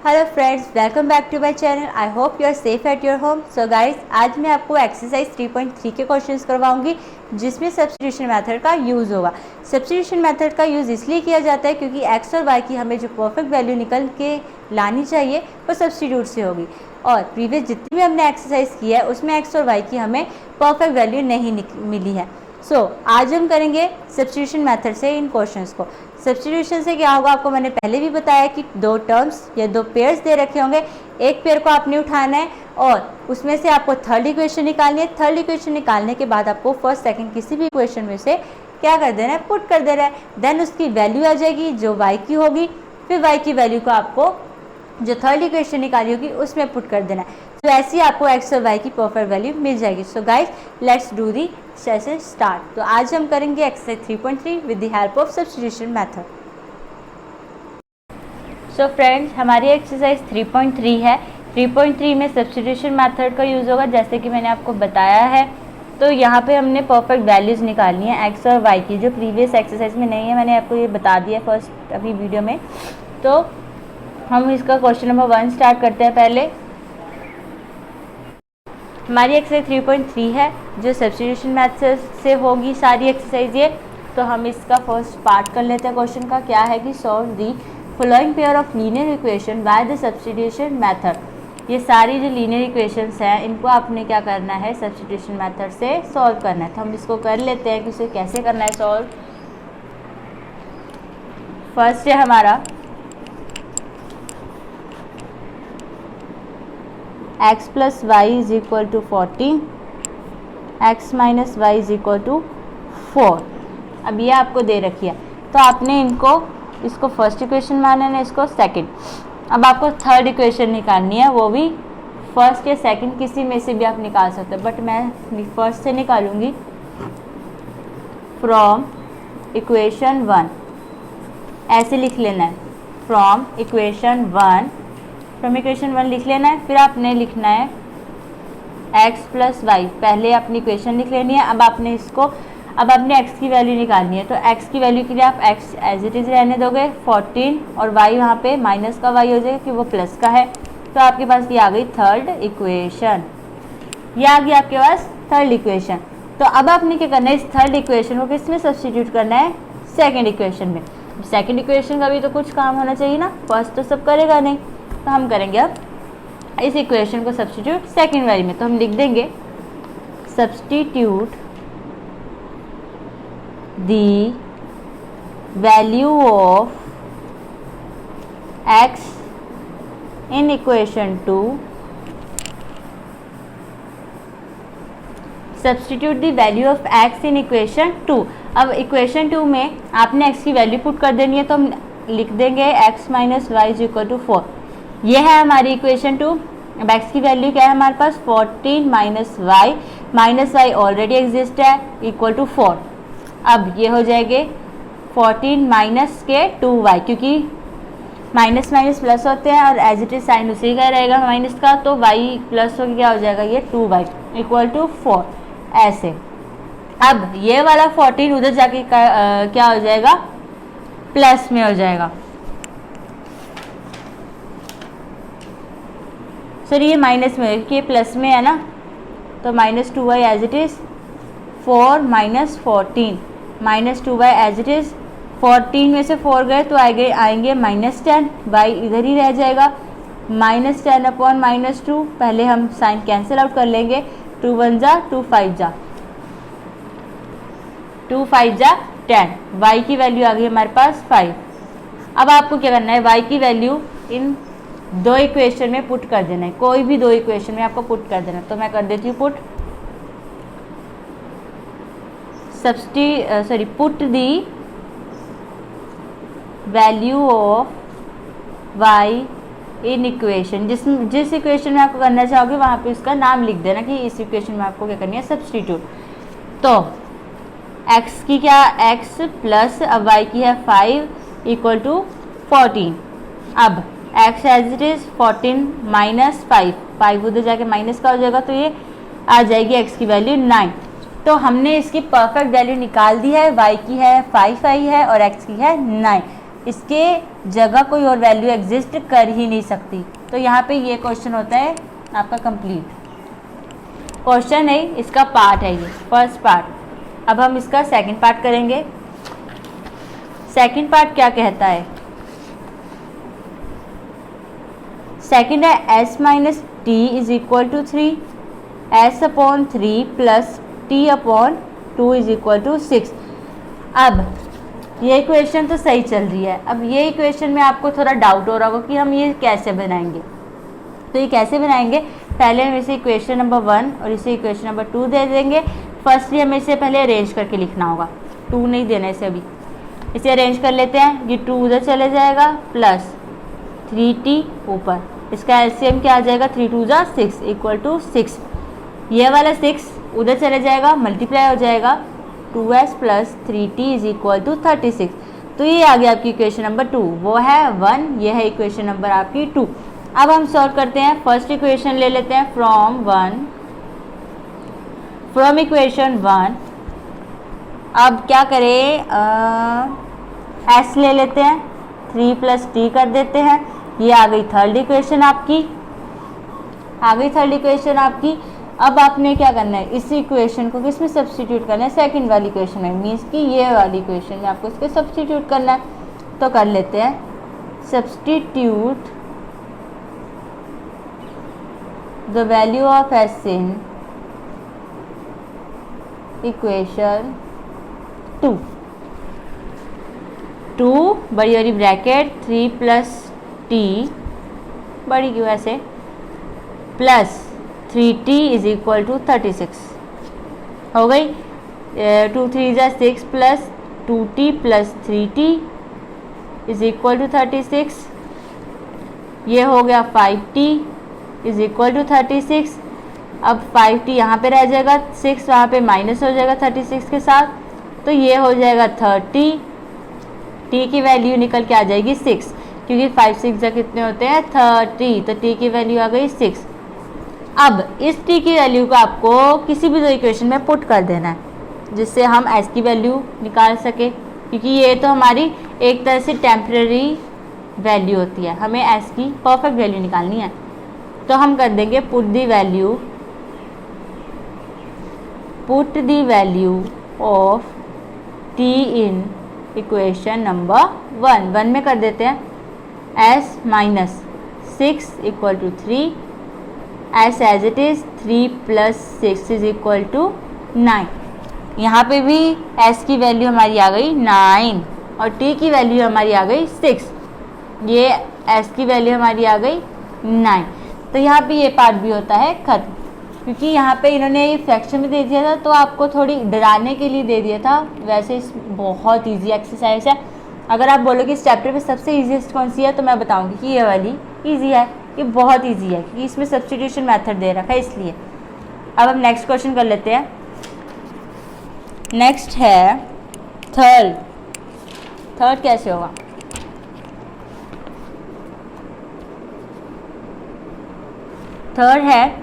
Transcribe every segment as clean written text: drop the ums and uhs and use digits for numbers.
Hello friends, welcome back to my channel. I hope you are safe at your home. So guys, आज मैं आपको exercise 3.3 के questions करवाऊंगी जिसमें substitution method का यूज़ होगा। सब्स्टिट्यूशन मेथड का यूज़ इसलिए किया जाता है क्योंकि एक्स और वाई की हमें जो परफेक्ट वैल्यू निकल के लानी चाहिए वो सब्स्टिट्यूट से होगी, और प्रीवियस जितनी भी हमने एक्सरसाइज की है उसमें एक्स और वाई की हमें परफेक्ट वैल्यू नहीं मिली है। आज हम करेंगे सब्स्टिट्यूशन मेथड से इन क्वेश्चंस को। सब्स्टिट्यूशन से क्या होगा, आपको मैंने पहले भी बताया कि दो टर्म्स या दो पेयर्स दे रखे होंगे, एक पेयर को आपने उठाना है और उसमें से आपको थर्ड इक्वेशन निकालनी है। थर्ड इक्वेशन निकालने के बाद आपको फर्स्ट सेकंड किसी भी इक्वेशन में से क्या कर देना है, पुट कर देना है। देन उसकी वैल्यू आ जाएगी जो वाई की होगी, फिर वाई की वैल्यू को आपको जो थर्ड इक्वेशन निकाली होगी उसमें पुट कर देना है। तो ऐसे ही आपको एक्स और वाई की परफेक्ट वैल्यू मिल जाएगी। So guys, let's do the session start. तो आज हम करेंगे exercise 3.3 with the help of substitution method. So friends, हमारी एक्सरसाइज 3.3 है। 3.3 में सब्स्टिट्यूशन मेथड का यूज़ होगा जैसे कि मैंने आपको बताया है। तो यहाँ पे हमने परफेक्ट वैल्यूज़ निकालनी है एक्स और वाई की, जो प्रीवियस एक्सरसाइज में नहीं है। मैंने आपको ये बता दिया फर्स्ट अभी वीडियो में। तो हम इसका क्वेश्चन नंबर 1 स्टार्ट करते हैं। पहले हमारी एक्सरसाइज 3.3 है जो सब्स्टिट्यूशन मेथड से होगी सारी एक्सरसाइज ये। तो हम इसका फर्स्ट पार्ट कर लेते हैं। क्वेश्चन का क्या है कि solve the following pair of linear equation by the substitution method. ये सारी जो लीनियर इक्वेशंस हैं इनको आपने क्या करना है, सब्स्टिट्यूशन मेथड से सॉल्व करना है। तो हम इसको कर लेते हैं कि इसे कैसे करना है सॉल्व। फर्स्ट है हमारा x plus y is equal to 14, x minus y is equal to 4। अब ये आपको दे रखी है तो आपने इसको फर्स्ट इक्वेशन मानना है, इसको सेकंड। अब आपको थर्ड इक्वेशन निकालनी है, वो भी फर्स्ट या सेकंड किसी में से भी आप निकाल सकते हैं, बट मैं फर्स्ट से निकालूंगी। फ्रॉम इक्वेशन 1 ऐसे लिख लेना है, फ्रॉम इक्वेशन 1 लिख लेना है। फिर आपने लिखना है x प्लस वाई, पहले अपनी इक्वेशन लिख लेनी है। अब आपने x की वैल्यू निकालनी है। तो x की वैल्यू के लिए आप x एज इट इज़ रहने दोगे 14, और y वहाँ पे माइनस का y हो जाएगा कि वो प्लस का है। तो आपके पास ये आ गई थर्ड इक्वेशन, ये आ गई आपके पास थर्ड इक्वेशन। तो अब आपने क्या करना है, इस थर्ड इक्वेशन को किस में सब्स्टिट्यूट करना है, सेकेंड इक्वेशन में। सेकेंड इक्वेशन का भी तो कुछ काम होना चाहिए ना, फर्स्ट तो सब करेगा नहीं। तो हम करेंगे अब इस इक्वेशन को सब्स्टिट्यूट सेकेंड वाली में। तो हम लिख देंगे substitute the value of x in equation 2, substitute the value of x in equation 2। अब इक्वेशन 2 में आपने x की वैल्यू पुट कर देनी है। तो हम लिख देंगे x minus y is equal to 4। ये है हमारी इक्वेशन 2। अब x की वैल्यू क्या है हमारे पास, 14 माइनस वाई ऑलरेडी एग्जिस्ट है, इक्वल टू 4। अब ये हो जाएंगे 14 माइनस के 2y, क्योंकि माइनस माइनस प्लस होते हैं और एज इट इज साइन उसी का रहेगा माइनस का। तो y प्लस हो क्या हो जाएगा, ये 2y इक्वल टू 4 ऐसे। अब ये वाला 14 उधर जाके क्या हो जाएगा, प्लस में हो जाएगा। सर ये माइनस में है कि ये प्लस में है ना, तो minus 2y as it is 4 minus 14 minus 2y as it is 14 में से 4 गए तो आएंगे माइनस 10, y इधर ही रह जाएगा। माइनस 10 अपॉन माइनस 2, पहले हम साइन कैंसिल आउट कर लेंगे। 2 1 जा 2 5 जा 2 5 जा 10, y की वैल्यू आ गई हमारे पास 5। अब आपको क्या करना है, y की वैल्यू इन दो इक्वेशन में पुट कर देना है, कोई भी दो इक्वेशन में आपको पुट कर देना है। तो मैं कर देती हूँ put put the value of y in equation, जिस इक्वेशन में आपको करना चाहोगे वहाँ पे उसका नाम लिख देना कि इस इक्वेशन में आपको क्या करनी है, सब्स्टिट्यूट। तो x की क्या, x प्लस अब y की है 5 इक्वल टू 14। अब x as it is 14 minus 5 उधर जाके माइनस का हो जाएगा, तो ये आ जाएगी x की वैल्यू 9। तो हमने इसकी परफेक्ट वैल्यू निकाल दी है, y की है 5 आई है और x की है 9। इसके जगह कोई और वैल्यू एग्जिस्ट कर ही नहीं सकती। तो यहाँ पे ये क्वेश्चन होता है आपका कंप्लीट। क्वेश्चन है, इसका पार्ट है ये फर्स्ट पार्ट। अब हम इसका सेकंड पार्ट करेंगे। सेकंड पार्ट क्या कहता है? सेकंड है s minus T is equal to 3, s upon 3 plus t upon 2 is equal to 6। अब ये इक्वेशन तो सही चल रही है। अब ये इक्वेशन में आपको थोड़ा डाउट हो रहा होगा कि हम ये कैसे बनाएंगे। तो ये कैसे बनाएंगे, पहले हम इसे इक्वेशन नंबर 1 और इसे इक्वेशन नंबर 2 दे देंगे। फर्स्टली हमें इसे पहले अरेंज करके लिखना होगा, 2 नहीं देना इसे अभी। इसे अरेंज कर लेते हैं। ये 2 उधर चले जाएगा प्लस 3t ऊपर, इसका एलसीएम क्या आ जाएगा, 3 2 जा 6 इक्वल टू 6। ये वाला 6 उधर चले जाएगा, मल्टीप्लाई हो जाएगा 2s plus 3t is equal to 36। तो ये आ गया आपकी इक्वेशन नंबर 2, वो है 1, ये है इक्वेशन नंबर आपकी 2। अब हम सॉल्व करते हैं। फर्स्ट इक्वेशन ले लेते हैं फ्रॉम इक्वेशन 1। अब क्या करें, s ले लेते हैं, 3 प्लस t कर देते हैं। ये आ गई थर्ड इक्वेशन आपकी, आ गई थर्ड इक्वेशन आपकी। अब आपने क्या करना है, इस इक्वेशन को किस में सब्स्टिट्यूट करना है, सेकंड वाली इक्वेशन में, मीन्स कि ये वाली इक्वेशन में आपको इसको सब्स्टिट्यूट करना है। तो कर लेते हैं, substitute the value of s in equation 2 बड़ी वाली ब्रैकेट 3 प्लस t बड़ी क्यों ऐसे plus 3t is equal to 36 हो गई। 2 3 जा 6 plus 2t plus 3t is equal to 36। ये हो गया 5t इज इक्वल टू 36। अब 5t यहाँ पे रह जाएगा, 6 वहाँ पे माइनस हो जाएगा 36 के साथ, तो ये हो जाएगा 30। t की वैल्यू निकल के आ जाएगी 6, क्योंकि 5 6 जा कितने होते हैं 30, तो t की वैल्यू आ गई 6। अब इस t की वैल्यू को आपको किसी भी दो इक्वेशन में पुट कर देना है, जिससे हम s की वैल्यू निकाल सके, क्योंकि ये तो हमारी एक तरह से टेम्पररी वैल्यू होती है, हमें s की परफेक्ट वैल्यू निकालनी है। तो हम कर देंगे put the value of t in equation number 1 में कर देते हैं, s minus 6 equal to 3, s as it is 3 plus 6 is equal to 9। यहाँ पे भी s की वैल्यू हमारी आ गई 9 और t की वैल्यू हमारी आ गई 6। ये s की वैल्यू हमारी आ गई 9। तो यहाँ पे ये पार्ट भी होता है खत्म, क्योंकि यहाँ पे इन्होंने ये फ्रैक्शन में दे दिया था तो आपको थोड़ी डराने के लिए दे दिया था। वैसे इस बहुत ईजी एक्सरसाइज है। अगर आप बोलो कि इस चैप्टर में सबसे ईजीएस्ट कौन सी है, तो मैं बताऊँगी कि ये वाली ईजी है, ये बहुत इजी है, क्योंकि इसमें सब्स्टिट्यूशन मेथड दे रखा है इसलिए। अब हम नेक्स्ट क्वेश्चन कर लेते हैं। नेक्स्ट है थर्ड कैसे होगा, थर्ड है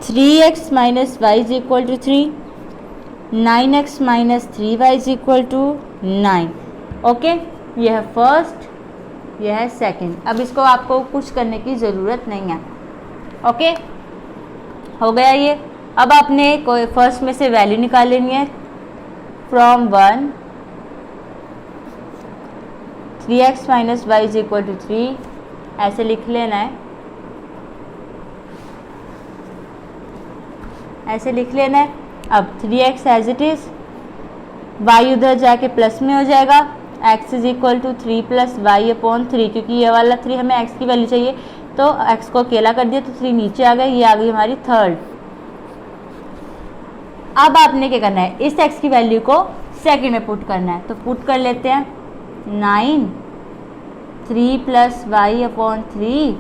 3x minus y is equal to 3, 9x minus 3y is equal to 9। Okay, यह है फर्स्ट, यह है सेकंड। अब इसको आपको कुछ करने की ज़रूरत नहीं है। ओके, हो गया ये। अब आपने कोई फर्स्ट में से वैल्यू निकाल लेनी है। From 1 3x minus y is equal to 3 ऐसे लिख लेना है, ऐसे लिख लेना है। अब 3x as it is, y उधर जाके प्लस में हो जाएगा, x is equal to 3 plus y upon 3, क्योंकि ये वाला 3 हमें x की वैल्यू चाहिए, तो x को अकेला कर दिया तो 3 नीचे आ गया। ये आ गई हमारी थर्ड। अब आपने क्या करना है, इस x की वैल्यू को सेकंड में पुट करना है। तो पुट कर लेते हैं 9 3 plus y upon 3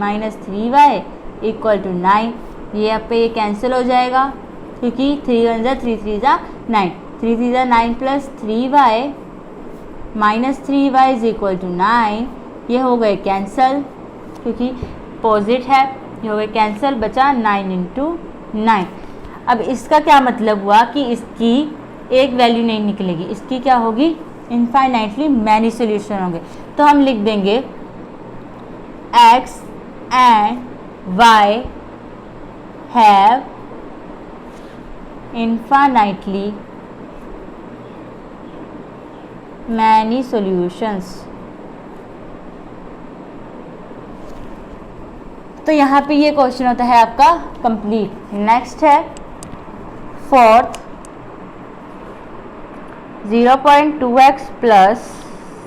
minus 3y equal to 9। ये अब पे ये कैंसिल हो जाएगा, क्योंकि 3 1 जा 3 3 जा 9, 3 3 जा 9 plus 3y minus 3y is equal to 9। ये हो गए कैंसल, क्योंकि पोजिट है, ये हो गए कैंसल, बचा 9 इंटू 9। अब इसका क्या मतलब हुआ कि इसकी एक वैल्यू नहीं निकलेगी, इसकी क्या होगी इनफाइनाइटली मैनी सोल्यूशन होंगे। तो हम लिख देंगे x and y have infinitely many solutions. तो यहाँ पे ये क्वेश्चन होता है आपका कंप्लीट। नेक्स्ट है fourth, 0.2x plus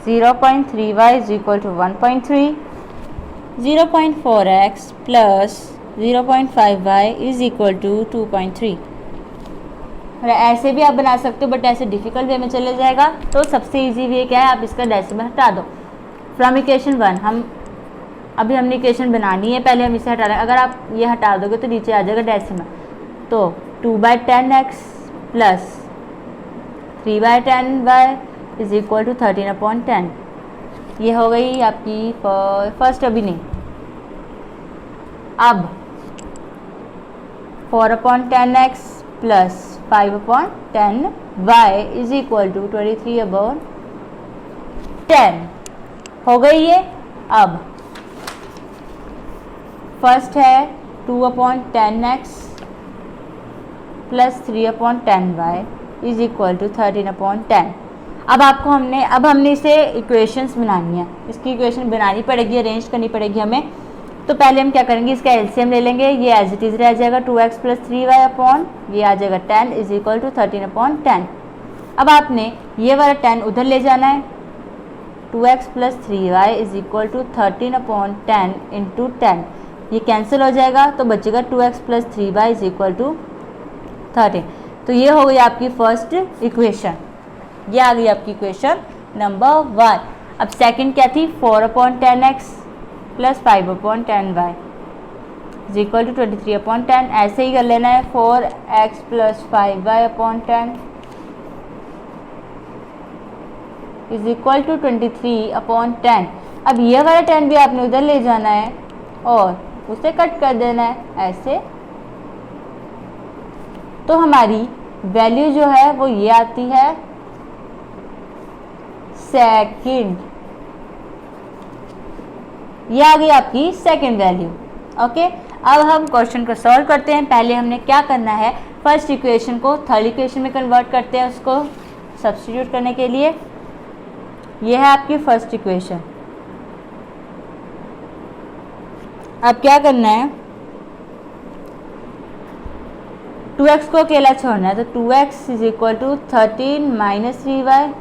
0.3y is equal to 1.3, 0.4x plus 0.5y is equal to 2.3। ऐसे भी आप बना सकते हो, बट ऐसे डिफिकल्ट वे में चले जाएगा। तो सबसे इजी वे क्या है, आप इसका डेसिमल हटा दो फ्रॉम इक्वेशन 1। हमने इक्वेशन बनानी है, पहले हम इसे हटा रहे हैं। अगर आप ये हटा दोगे तो नीचे आ जाएगा डेसिमल। तो 2/10x plus 3/10y is equal to 13/10। ये हो गई आपकी फर्स्ट। अभी नहीं, अब 4/10x plus 5/10y is equal to 23/10 हो गई ये। अब फर्स्ट है 2/10x plus 3/10y is equal to 13/10। अब हमने इसे इक्वेशंस बनानी है, इसकी इक्वेशन बनानी पड़ेगी, अरेंज करनी पड़ेगी हमें। तो पहले हम क्या करेंगे, इसका एलसीएम ले लेंगे। ये एज इट इज रह जाएगा 2x प्लस 3y अपॉन ये आ जाएगा 10 इज इक्वल टू 13/10। अब आपने ये वाला 10 उधर ले जाना है। 2x plus 3y is equal to 13/10 into 10, ये कैंसिल हो जाएगा तो बचेगा 2x plus 3y is equal to 13। तो ये हो गई आपकी फर्स्ट इक्वेशन, ये आ गई आपकी इक्वेशन नंबर 1। अब सेकंड क्या थी, 4/10x plus 5/10y is equal to 23/10। ऐसे ही कर लेना है 4x plus 5y/10 is equal to 23/10। अब ये वाला 10 भी आपने उधर ले जाना है और उसे कट कर देना है ऐसे। तो हमारी वैल्यू जो है वो ये आती है सेकंड। ये आ गई आपकी सेकंड वैल्यू। ओके, अब हम क्वेश्चन को सॉल्व करते हैं। पहले हमने क्या करना है, फर्स्ट इक्वेशन को थर्ड इक्वेशन में कन्वर्ट करते हैं, उसको सब्स्टिट्यूट करने के लिए। ये है आपकी फर्स्ट इक्वेशन। अब क्या करना है, 2x को अकेला छोड़ना है। तो 2x is equal to 13 minus 3y,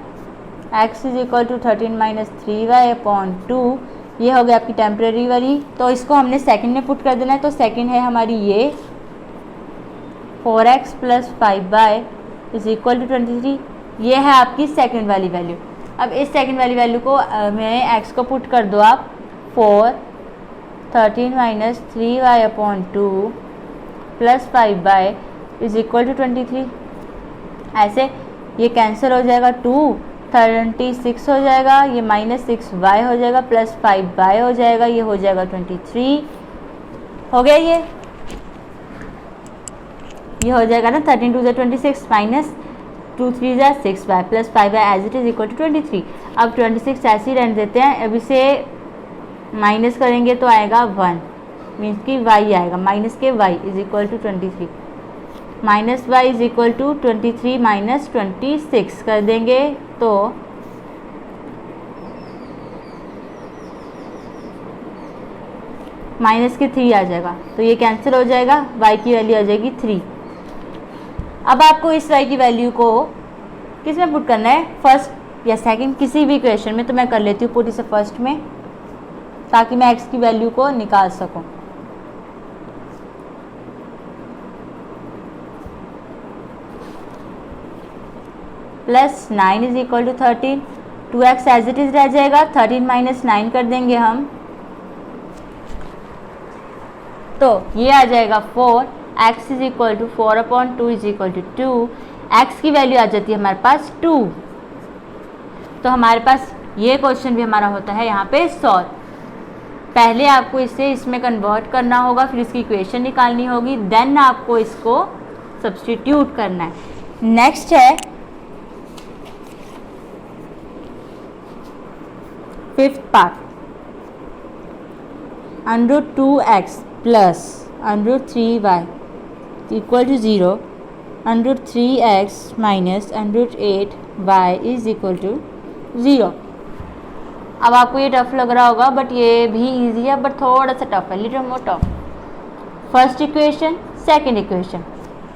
x is equal to 13 minus 3y upon 2। ये हो गया आपकी टेम्परेरी वाली। तो इसको हमने सेकंड में पुट कर देना है। तो सेकंड है हमारी ये 4x plus 5y is equal to 23। ये है आपकी सेकंड वाली वैल्यू। अब इस सेकंड वाली वैल्यू को में x को पुट कर दो आप। 13 minus 3y upon 2 plus 5y is equal to 23। ऐसे ये कैंसिल हो जाएगा, 2 36 हो जाएगा, ये माइनस 6y हो जाएगा, प्लस 5y हो जाएगा, ये हो जाएगा 23। हो गया ये हो जाएगा ना, 13 2 26 minus 2 3 6y plus 5y as it is equal to 23। अब 26 ऐसे ही रहने देते हैं। अब इसे माइनस करेंगे तो आएगा 1, मीन्स कि y आएगा, माइनस के y is equal to 23। Minus y is equal to 23 minus 26 कर देंगे तो माइनस के 3 आ जाएगा। तो ये कैंसिल हो जाएगा, y की वैल्यू आ जाएगी 3। अब आपको इस y की वैल्यू को किस में पुट करना है, फर्स्ट या सेकंड, किसी भी इक्वेशन में। तो मैं कर लेती हूँ पुट इसे फर्स्ट में, ताकि मैं x की वैल्यू को निकाल सकूं। Plus 9 is equal to 13, 2x as it is रह जाएगा, 13 माइनस 9 कर देंगे हम, तो ये आ जाएगा 4। x is equal to 4/2 is equal to 2। x की वैल्यू आ जाती है हमारे पास 2। तो हमारे पास ये क्वेश्चन भी हमारा होता है यहाँ पे सॉल्व। पहले आपको इसे इसमें कन्वर्ट करना होगा, फिर इसकी इक्वेशन निकालनी होगी, देन आपको इसको सब्स्टिट्यूट करना है। नेक्स्ट है fifth part, √2x plus √3y equal to 0, √3x minus √8y is equal to 0। अब आपको ये टफ लग रहा होगा, बट ये भी इजी है, बट थोड़ा सा टफ है, little more tough. First equation, second equation,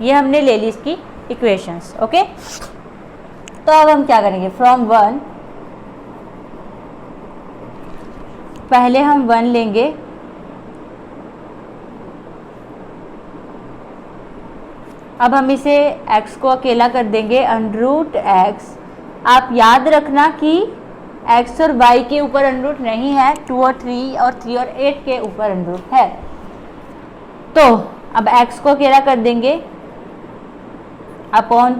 ये हमने ले ली इसकी इक्वेशंस। ओके, तो अब हम क्या करेंगे, फ्रॉम 1, पहले हम 1 लेंगे, अब हम इसे x को अकेला कर देंगे √x। आप याद रखना कि x और y के ऊपर √ नहीं है, 2 और 3 और 3 और 8 के ऊपर √ है। तो अब x को अकेला कर देंगे अपॉन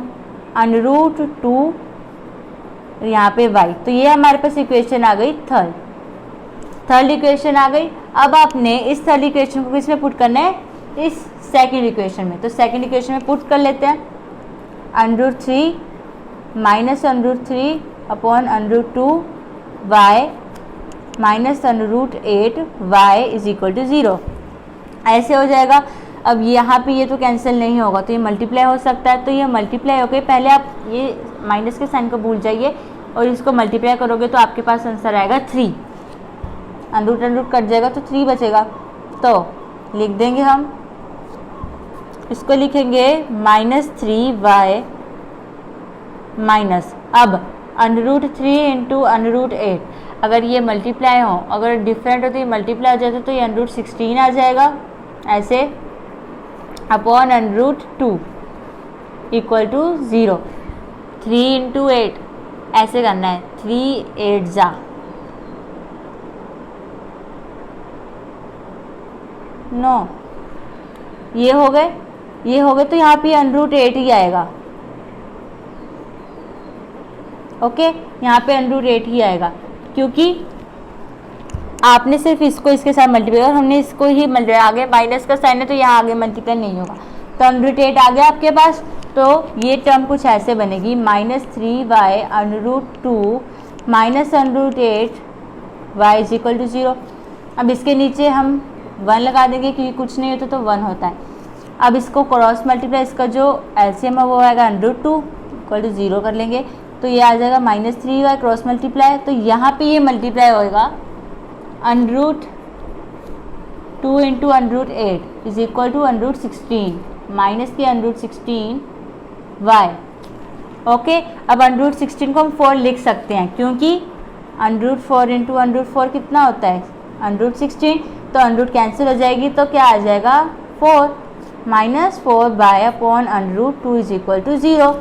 √2, यहाँ पे y। तो ये हमारे पास इक्वेशन आ गई थर्ड इक्वेशन आ गई। अब आपने इस थर्ड इक्वेशन को किसमें पुट करना है, इस सेकंड इक्वेशन में। तो सेकंड इक्वेशन में पुट कर लेते हैं, √3 minus √3 upon √2 y minus √8 y is equal to 0, ऐसे हो जाएगा। अब यहाँ पे ये तो कैंसिल नहीं होगा, तो ये मल्टीप्लाई हो सकता है, तो ये मल्टीप्लाई हो गई। पहले आप ये माइनस के साइन को भूल जाइए और इसको मल्टीप्लाई करोगे तो आपके पास आंसर आएगा 3, √√ कट जाएगा तो 3 बचेगा। तो लिख देंगे हम, इसको लिखेंगे -3y माइनस, अब √3 इंटू √8, अगर ये मल्टीप्लाई हो, अगर डिफरेंट हो तो ये मल्टीप्लाई हो जाता, तो ये √16 आ जाएगा ऐसे, अपॉन √2 इक्वल टू 0। 3 इंटू 8 ऐसे करना है, 3 8 जा 9, ये हो गए, तो यहाँ पे √8 ही आएगा। ओके, यहाँ पे √8 ही आएगा, क्योंकि आपने सिर्फ इसको इसके साथ मल्टीप्लाई और हमने इसको ही मल्टीप्लाई, आगे माइनस का साइन है तो यहाँ आगे मल्टीप्लाई नहीं होगा, तो √8 आ गया आपके पास। तो ये टर्म कुछ ऐसे बनेगी, -3y √2 minus √8 y is equal to 0। अब इसके नीचे हम 1 लगा देंगे, क्योंकि कुछ नहीं होता तो 1 होता है। अब इसको क्रॉस मल्टीप्लाई, इसका जो एलसीएम है वो आएगा √2 इक्वल टू 0 कर लेंगे, तो ये आ जाएगा -3y क्रॉस मल्टीप्लाई। तो यहाँ पे ये मल्टीप्लाई होएगा √2 into √8 is equal to √16 minus के √16y। ओके, अब √16 को हम 4 लिख सकते हैं, क्योंकि √4 इंटू √4 कितना होता है, √16, तो √ कैंसिल हो जाएगी, तो क्या आ जाएगा 4 -4y upon √2 is equal to 0।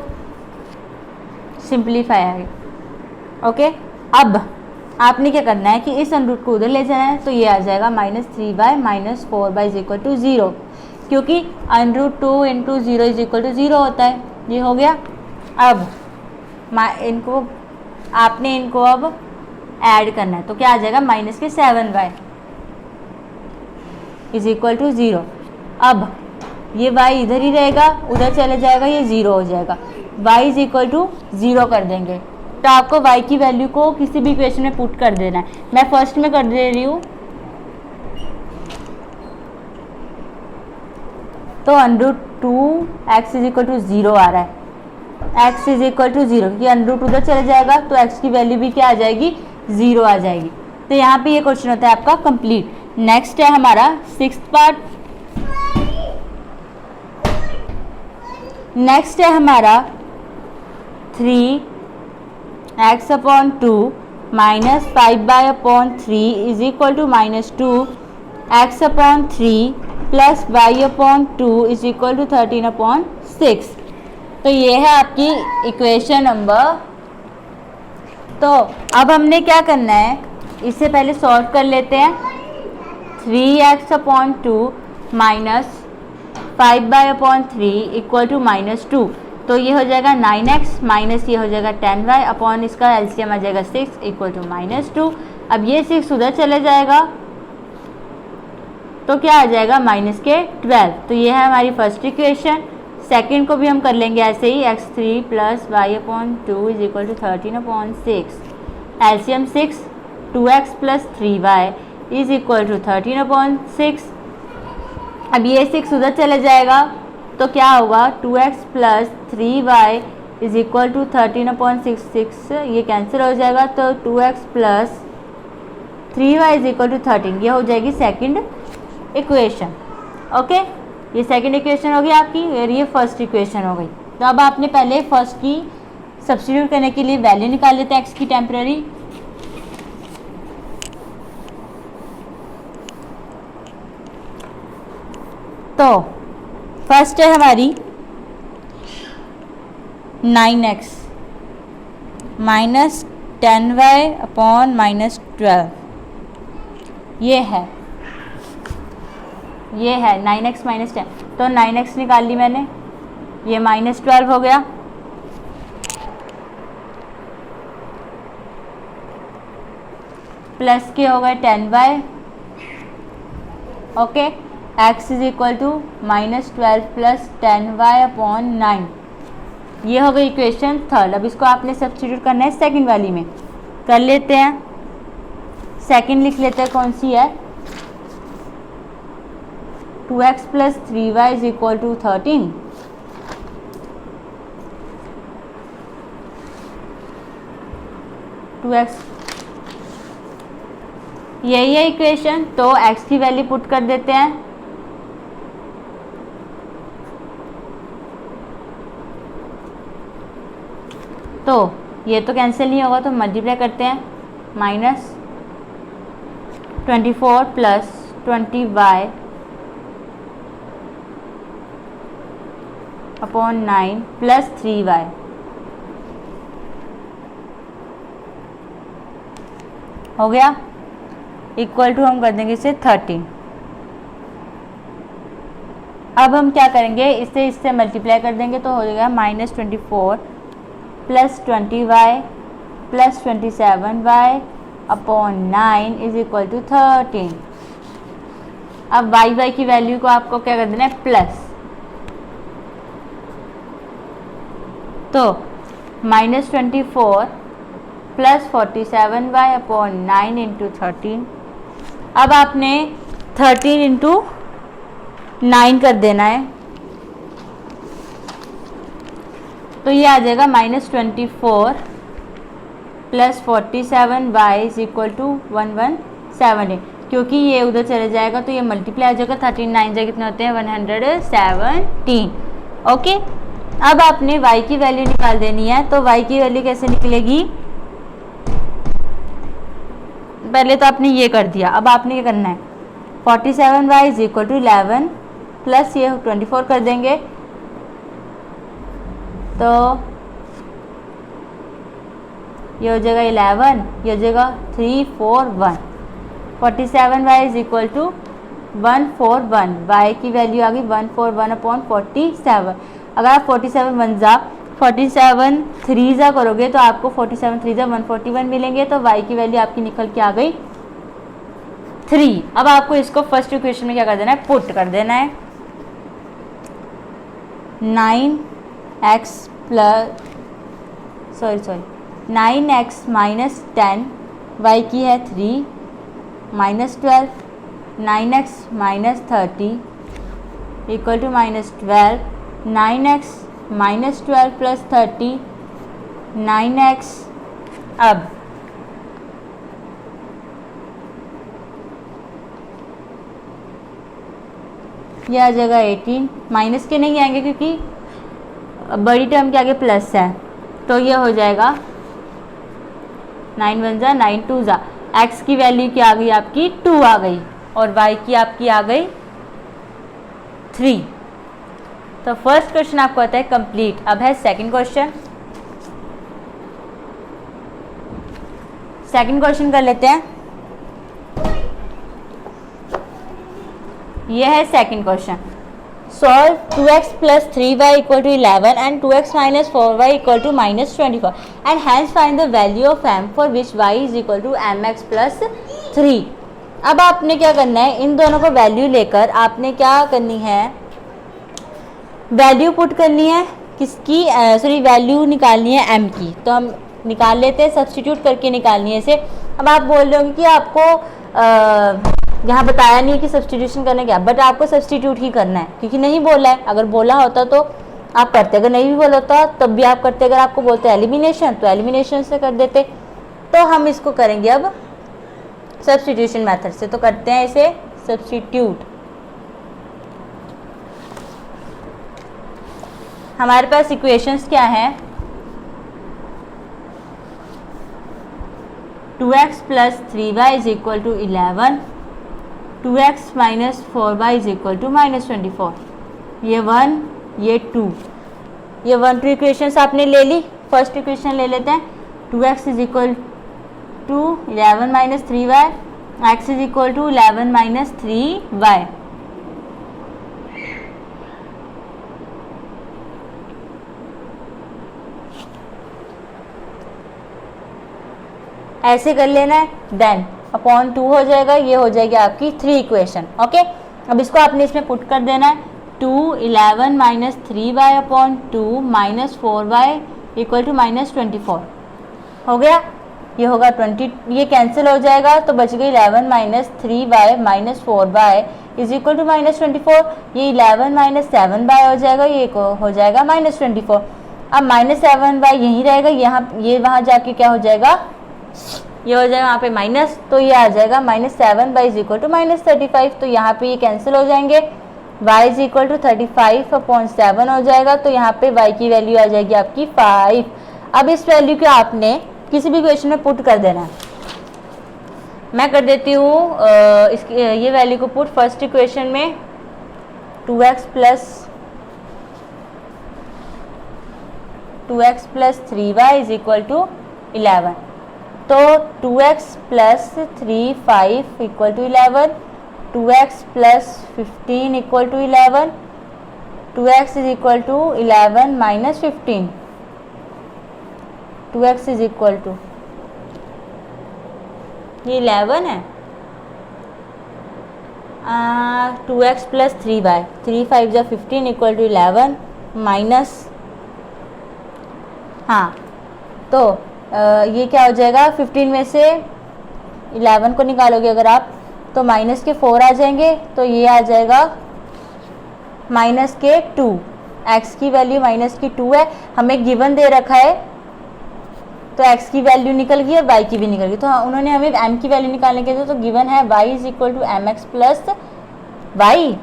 Simplify आएगा। ओके, अब आपने क्या करना है कि इस √ को उधर ले जाना है, तो ये आ जाएगा -3y minus 4y is equal to 0, क्योंकि √2 इंटू 0 इज इक्वल टू 0 होता है। ये हो गया। अब इनको अब ऐड करना है, तो क्या आ जाएगा -7y इज इक्वल टू 0। अब ये y इधर ही रहेगा, उधर चले जाएगा, ये 0 हो जाएगा, y इज इक्वल टू 0 कर देंगे। तो आपको y की वैल्यू को किसी भी इक्वेशन में पुट कर देना है। मैं फर्स्ट में कर दे रही हूँ, तो √2x इज इक्वल टू 0 आ रहा है, x इज इक्वल टू 0, क्योंकि √ उधर चले जाएगा तो x की वैल्यू भी क्या आ जाएगी, 0 आ जाएगी। तो यहाँ पे ये क्वेश्चन होता है आपका कंप्लीट। नेक्स्ट है हमारा 6th पार्ट। नेक्स्ट है हमारा 3x upon 2 minus 5y/3 is equal to -2x upon 3 plus y/2 is equal to 13/6। तो ये है आपकी इक्वेशन नंबर। तो अब हमने क्या करना है, इससे पहले सॉल्व कर लेते हैं। 3x upon 2 minus 5y/3 equal to -2, तो ये हो जाएगा 9x माइनस ये हो जाएगा 10y अपॉन इसका एलसीएम आ जाएगा 6 इक्वल टू -2। अब ये 6 उधर चले जाएगा तो क्या आ जाएगा -12। तो ये है हमारी फर्स्ट इक्वेशन। सेकंड को भी हम कर लेंगे ऐसे ही, x3 plus y/2 is equal to 13/6, LCM 6 2x plus 3y is equal to 13/6। अब ये 6 उधर चला जाएगा तो क्या होगा, 2x plus 3y is equal to 13/6, ये कैंसिल हो जाएगा तो 2x plus 3y is equal to 13, ये हो जाएगी सेकंड इक्वेशन। ओके, ये सेकंड इक्वेशन हो गई आपकी और ये फर्स्ट इक्वेशन हो गई। तो अब आपने पहले फर्स्ट की सब्स्टिट्यूट करने के लिए वैल्यू निकाल लेते हैं x की टेम्पररी। तो फर्स्ट है हमारी 9x minus 10y upon minus 12, ये है 9x माइनस 10। तो 9x निकाल ली मैंने, ये माइनस 12 हो गया, प्लस के हो गए 10y। Okay, x is equal to minus 12 plus 10y upon 9, ये हो गई इक्वेशन थर्ड। अब इसको आपने सब्स्टिट्यूट करना है सेकंड वाली में, कर लेते हैं। सेकंड लिख लेते हैं, कौन सी है, 2x plus 3y is equal to 13। यही है इक्वेशन, तो x की वैल्यू पुट कर देते हैं। तो ये तो कैंसिल नहीं होगा तो मल्टीप्लाई करते हैं, minus 24 plus 20y upon 9 plus 3y, हो गया, इक्वल टू हम कर देंगे इसे 13। अब हम क्या करेंगे, इससे मल्टीप्लाई कर देंगे तो हो जाएगा minus 24 plus 20y plus 27y upon 9 is equal to 13। अब y की वैल्यू को आपको क्या कर देना है, प्लस, तो minus 24 plus 47y upon 9 into 13। अब आपने 13 इंटू 9 कर देना है, तो ये आ जाएगा minus 24 plus 47y is equal to 117, क्योंकि ये उधर चले जाएगा तो ये मल्टीप्लाई आ जाएगा, 13 9 जाए कितने होते हैं 117। ओके, अब आपने y की वैल्यू निकाल देनी है, तो y की वैल्यू कैसे निकलेगी, पहले तो आपने ये कर दिया, अब आपने क्या करना है, 47y is equal to 11 plus ये 24 कर देंगे, तो ये हो जाएगा 11, ये हो जाएगा 341। 47y is equal to 141, y की वैल्यू आ गई 141 अपॉन 47। अगर आप 47 वन जा 47 3 जा करोगे तो आपको 47 3 जा 141 मिलेंगे, तो y की वैल्यू आपकी निकल के आ गई 3। अब आपको इसको फर्स्ट इक्वेशन में क्या कर देना है, पुट कर देना है। 9x plus 9x minus 10, y की है 3 minus 12, 9x minus 30 equal to minus 12, 9x minus 12 plus 30 9x। अब यह आ जाएगा 18, माइनस के नहीं आएंगे क्योंकि बड़ी टर्म के आगे प्लस है, तो ये हो जाएगा 9 1 जा 9 2 जा, x की वैल्यू क्या आ गई आपकी 2 आ गई और y की आपकी आ गई 3। तो फर्स्ट क्वेश्चन आपको आता है कंप्लीट। अब है सेकंड क्वेश्चन। सेकंड क्वेश्चन कर लेते हैं। यह है second question. Solve 2x plus 3y equal to 11 and 2x minus 4y equal to minus 24 and hence find the value of m for which y is equal to mx plus 3। अब आपने क्या करना है, इन दोनों को वैल्यू लेकर आपने क्या करनी है, वैल्यू पुट करनी है किसकी, वैल्यू निकालनी है m की। तो हम निकाल लेते हैं, सब्स्टिट्यूट करके निकालनी है इसे। अब आप बोल रहे होंगे कि आपको यहाँ बताया नहीं है कि सब्सटीट्यूशन करना क्या, बट आपको सब्सटीट्यूट ही करना है क्योंकि नहीं बोला है। अगर बोला होता तो आप करते, अगर नहीं भी बोला होता तब भी आप करते। अगर आपको बोलते हैं एलिमिनेशन तो एलिमिनेशन से कर देते। तो हम इसको करेंगे अब सब्सटीट्यूशन मेथड से। तो करते हैं इसे सब्सटीट्यूट। हमारे पास इक्वेशंस क्या हैं, 2x + 3y = 11, 2x - 4y = -24। ये 1 ये 2, ये 1 2 इक्वेशंस आपने ले ली। फर्स्ट इक्वेशन ले लेते हैं, 2x = 11 - 3y, x = 11 - 3y। ऐसे कर लेना है, देन अपॉन 2 हो जाएगा, ये हो जाएगी आपकी 3 इक्वेशन। ओके, अब इसको आपने इसमें पुट कर देना है, 2 11 - 3y अपॉन 2 -4y = -24 हो गया। ये होगा 20, ये कैंसिल हो जाएगा तो बच गई 11 - 3y - 4y = -24। ये 11 - 7y हो जाएगा, ये हो जाएगा -24। अब -7y यहीं रहेगा, यहाँ ये वहाँ जाके क्या हो जाएगा, ये हो जाएगा यहाँ पे माइनस, तो ये आ जाएगा -7y = -35। तो यहाँ पे ये कैंसिल हो जाएंगे, y = 35/7 हो जाएगा। तो यहाँ पे y की वैल्यू आ जाएगी आपकी 5। अब इस वैल्यू को आपने किसी भी इक्वेशन में पुट कर देना है। मैं कर देती हूँ ये वैल्यू को पुट फर्स्ट इक्वेशन में, 2x + 3y = 11। तो 2x + 3 5 = 11, 2x + 15 = 11, 2x = 11 - 15, 2x = ये 11 है, 2x + 3y, 3 5 = 15 = 11 माइनस, हाँ तो ये क्या हो जाएगा, 15 में से 11 को निकालोगे अगर आप तो माइनस के 4 आ जाएंगे, तो ये आ जाएगा -2। x की वैल्यू -2 है, हमें गिवन दे रखा है तो x की वैल्यू निकल गई और y की भी निकल गई। तो उन्होंने हमें m की वैल्यू निकालने के लिए तो गिवन है y = mx + y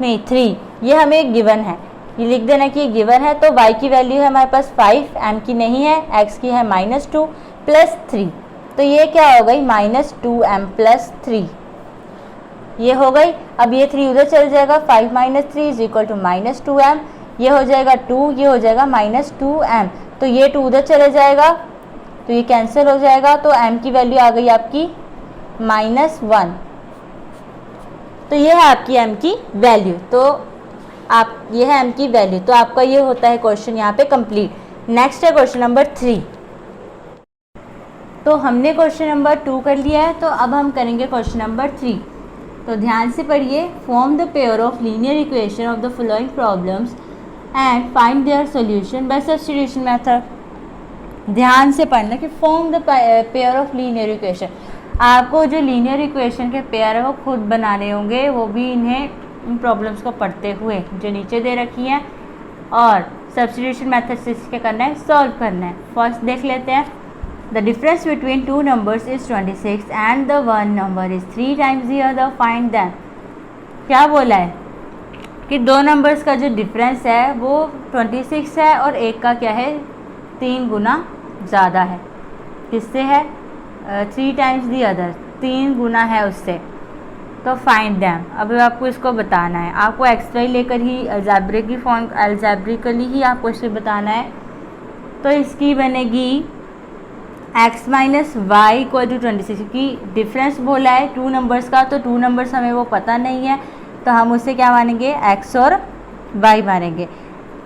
नहीं 3, ये हमें गिवन है, ये लिख देना कि ये गिवन है। तो y की वैल्यू है हमारे पास 5, m की नहीं है, x की है -2 + 3, तो ये क्या हो गई -2m + 3, ये हो गई। अब ये 3 उधर चल जाएगा, 5 - 3 = -2m, ये हो जाएगा 2, ये हो जाएगा -2m, तो ये 2 उधर चले जाएगा तो ये कैंसिल हो जाएगा। तो m की वैल्यू आ गई आपकी -1। तो ये है आपकी m की वैल्यू, तो आप ये है m की वैल्यू। तो आपका ये होता है क्वेश्चन यहाँ पे कंप्लीट। नेक्स्ट है क्वेश्चन नंबर 3। तो हमने क्वेश्चन नंबर 2 कर लिया है, तो अब हम करेंगे क्वेश्चन नंबर 3। तो ध्यान से पढ़िए, form the pair of linear equation of the following problems and find their solution bye substitution method. ध्यान से पढ़ना कि form the pair of linear equation, आपको जो लीनियर इक्वेशन के पेयर है वो खुद बनाने होंगे, वो भी इन्हें इन प्रॉब्लम्स को पढ़ते हुए जो नीचे दे रखी हैं, और सब्स्टिट्यूशन मेथड से इसके करना है, सॉल्व करना है। फर्स्ट देख लेते हैं, the difference between 2 numbers is 26 and the 1 number is 3 times the other, find them. क्या बोला है कि 2 नंबर्स का जो डिफरेंस है वो 26 है और एक का क्या है 3 गुना ज़्यादा है। किससे है? 3 टाइम्स द अदर, 3 गुना है उससे। तो फाइंड देम, अब आपको इसको बताना है, आपको एक्स-वाई लेकर ही अलजेब्रिक फॉर्म, अलजेब्रिकली ही आपको इसे बताना है। तो इसकी बनेगी x - y = 26, क्योंकि डिफरेंस बोला है 2 नंबर्स का, तो 2 नंबर्स हमें वो पता नहीं है, तो हम उसे क्या मानेंगे x और y मानेंगे।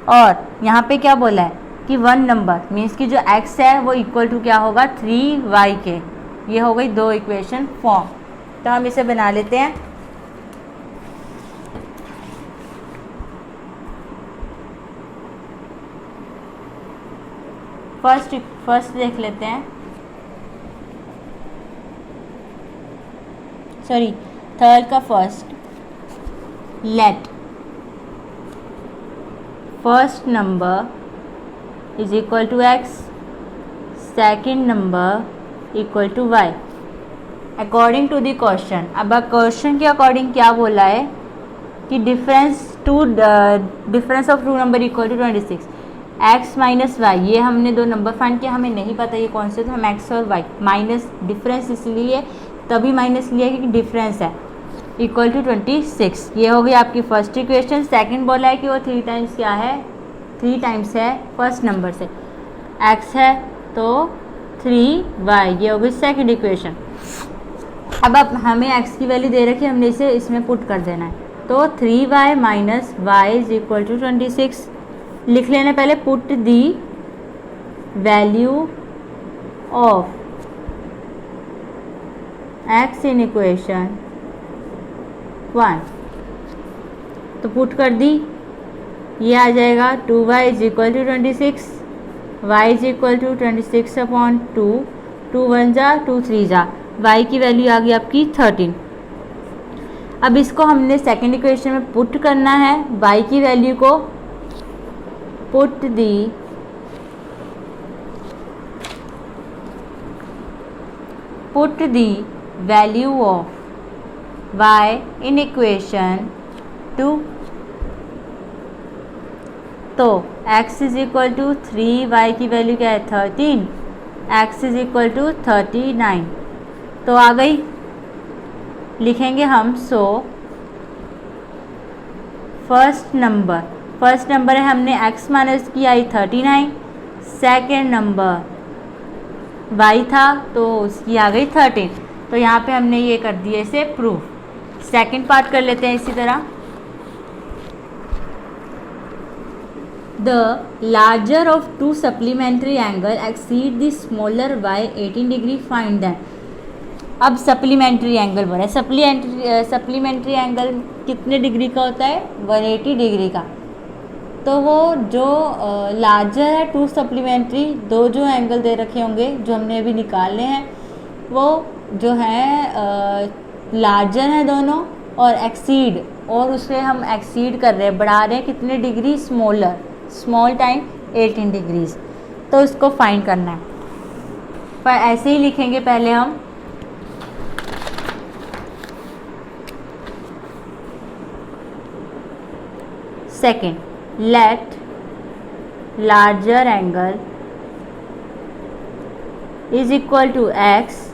और यहाँ पे क्या बोला है कि 1 नंबर मीन्स कि जो x है वो इक्वल टू क्या होगा 3y के। ये हो गई 2 इक्वेशन फॉर्म। तो हम इसे बना लेते हैं। फर्स्ट देख लेते हैं, सॉरी थर्ड का first, let first number is equal to x, second number equal to y according to the question. अब क्वेश्चन के अकॉर्डिंग क्या बोला है कि difference of two number equal to 26, x minus y, ये हमने दो नंबर फाइंड किया, हमें नहीं पता ये कौन से थे, हम एक्स और वाई माइनस डिफरेंस इसलिए तभी माइनस लिया क्योंकि डिफरेंस है, इक्वल टू 26। ये हो गई आपकी फर्स्ट इक्वेशन। सेकंड बोला है कि वो 3 टाइम्स क्या है, 3 टाइम्स है फर्स्ट नंबर से, एक्स है तो 3y, ये हो गई सेकंड इक्वेशन। अब हमें x की वैल्यू दे रखी है, हमने इसे इसमें पुट कर देना है, तो 3y minus y is equal to 26 लिख लेना। पहले put the value of x in equation 1, तो पुट कर दी, ये आ जाएगा 2y is equal to 26, y is equal to 26/2, 2 1 जा 2 3 जा, y की वैल्यू आ गई आपकी 13। अब इसको हमने सेकेंड इक्वेशन में पुट करना है, y की वैल्यू को put the value of y in equation 2, तो x is equal to 3y की वैल्यू क्या है 13, x इज इक्वल टू 39, तो आ गई। लिखेंगे हम, सो फर्स्ट नंबर है, हमने x माइनस की आई 39, सेकेंड नंबर y था तो उसकी आ गई 13, तो यहाँ पे हमने ये कर दिया इसे प्रूफ। सेकेंड पार्ट कर लेते हैं इसी तरह, the larger of to supplementary angle exceed the smaller by 18 degree, find that. अब सप्लीमेंट्री एंगल बोला है, सप्लीमेंट्री एंगल कितने डिग्री का होता है 180 डिग्री का, तो वो जो लार्जर है टू सप्लीमेंट्री, दो जो एंगल दे रखे होंगे जो हमने अभी निकालने हैं वो जो है लार्जर है दोनों, और एक्सीड, और उसे हम एक्सीड कर रहे हैं, बढ़ा रहे हैं कितने degree, smaller, small time 18 degrees, तो इसको फाइंड करना है। पर ऐसे ही लिखेंगे पहले हम, second, let larger angle is equal to x,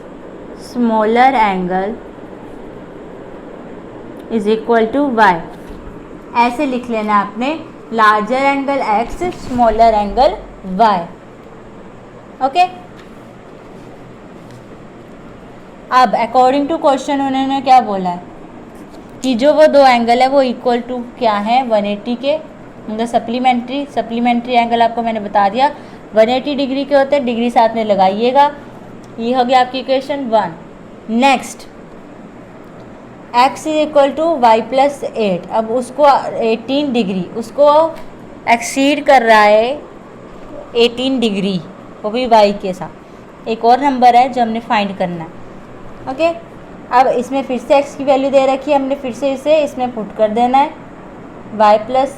smaller angle is equal to y. ऐसे लिख लेना आपने, larger angle x, smaller angle y, okay. अब अकॉर्डिंग टू क्वेश्चन उन्होंने क्या बोला है कि जो वो दो एंगल है वो इक्वल टू क्या है 180 के, मतलब सप्लीमेंट्री एंगल आपको मैंने बता दिया 180 डिग्री के होते हैं, डिग्री साथ में लगाइएगा। ये हो गया आपकी equation 1। Next, x is equal to y plus 8, अब उसको 18 डिग्री, उसको एक्सीड कर रहा है 18 डिग्री, वो भी y के साथ। एक और नंबर है जो हमने फाइंड करना है, ओके। अब इसमें फिर से x की वैल्यू दे रखी है, हमने फिर से इसे इसमें पुट कर देना है, y plus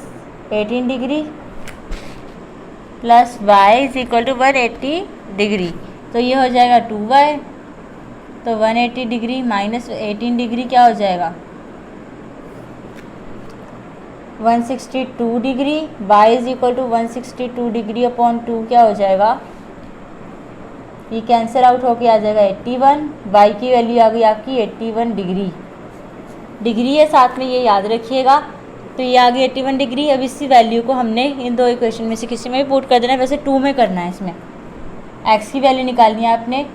18 degree plus y is equal to 180 degree, तो ये हो जाएगा 2y, तो 180 डिग्री माइनस 18 डिग्री क्या हो जाएगा 162 degree, y is equal to 162 degree upon 2 क्या हो जाएगा, ये कैंसिल आउट होके आ जाएगा 81, y की वैल्यू आ गई आपकी 81 डिग्री है साथ में, ये याद रखिएगा। तो ये आ गई 81 डिग्री। अब इसी वैल्यू को हमने इन दो इक्वेशन में से किसी में भी पुट कर देना है, वैसे 2 में करना है। इसमें x की वैल्यू निकालनी है आपने,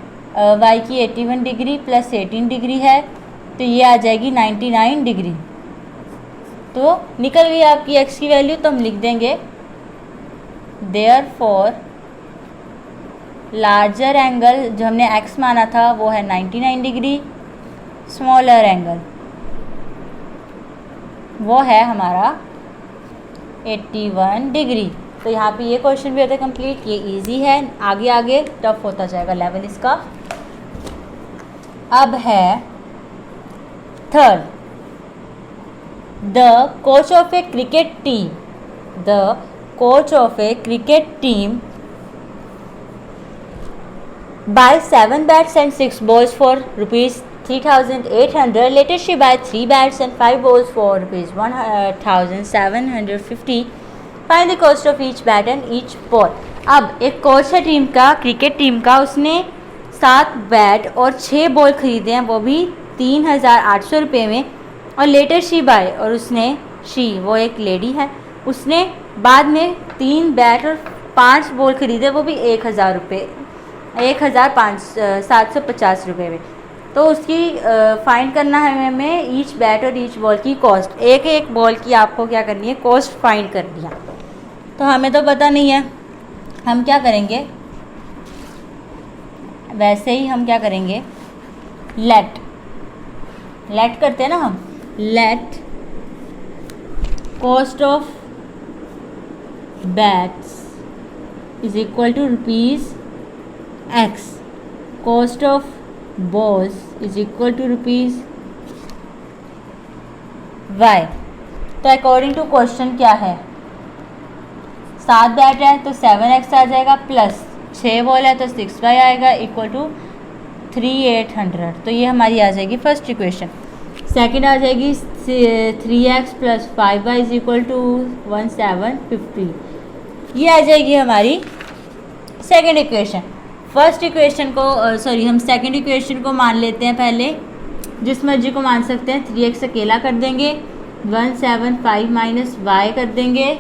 y की 81 डिग्री प्लस 18 डिग्री है, तो ये आ जाएगी 99 डिग्री। तो निकल गई आपकी x की वैल्यू, तो हम लिख देंगे देयरफॉर लार्जर एंगल जो हमने x माना था वो है 99 डिग्री, स्मॉलर एंगल वो है हमारा 81 डिग्री। तो यहाँ पे ये क्वेश्चन भी होता है कंप्लीट। ये इजी है, आगे आगे टफ होता जाएगा लेवल इसका। अब है third, the coach of A cricket team, the coach of A cricket team buys 7 bats and 6 balls for rupees 3,800. Later she buys 3 bats and 5 balls for rupees 1,750. Find the cost of each bat and each ball. अब एक coach है team का, cricket team का, उसने 7 bat और 6 ball खरीदे हैं, वो भी 3,800 रुपये में। और लेटर शी बाय, और उसने, शी वो एक लेडी है, उसने बाद में 3 बैट और 5 बॉल खरीदे, वो भी 1,000 रुपये, 1,750 रुपये में। तो उसकी फाइंड करना है हमें ईच बैट और ईच बॉल की कॉस्ट। एक एक बॉल की आपको क्या करनी है, कॉस्ट फाइंड करनी है। तो हमें तो पता नहीं है, हम क्या करेंगे, वैसे ही हम क्या करेंगे, लेट करते हैं ना हम, let cost of bats is equal to rupees x, cost of balls is equal to rupees y। तो अकॉर्डिंग टू क्वेश्चन क्या है, 7 बैट है तो 7x आ जाएगा, प्लस 6 बॉल है तो 6y आएगा, इक्वल टू 3,800। तो ये हमारी आ जाएगी फर्स्ट इक्वेशन। सेकंड आ जाएगी 3x plus 5y is equal to 1,750। ये आ जाएगी हमारी सेकंड इक्वेशन। फर्स्ट इक्वेशन को हम सेकंड इक्वेशन को मान लेते हैं पहले, जिस मर्जी को मान सकते हैं। 3x अकेला कर देंगे, 175 माइनस y कर देंगे,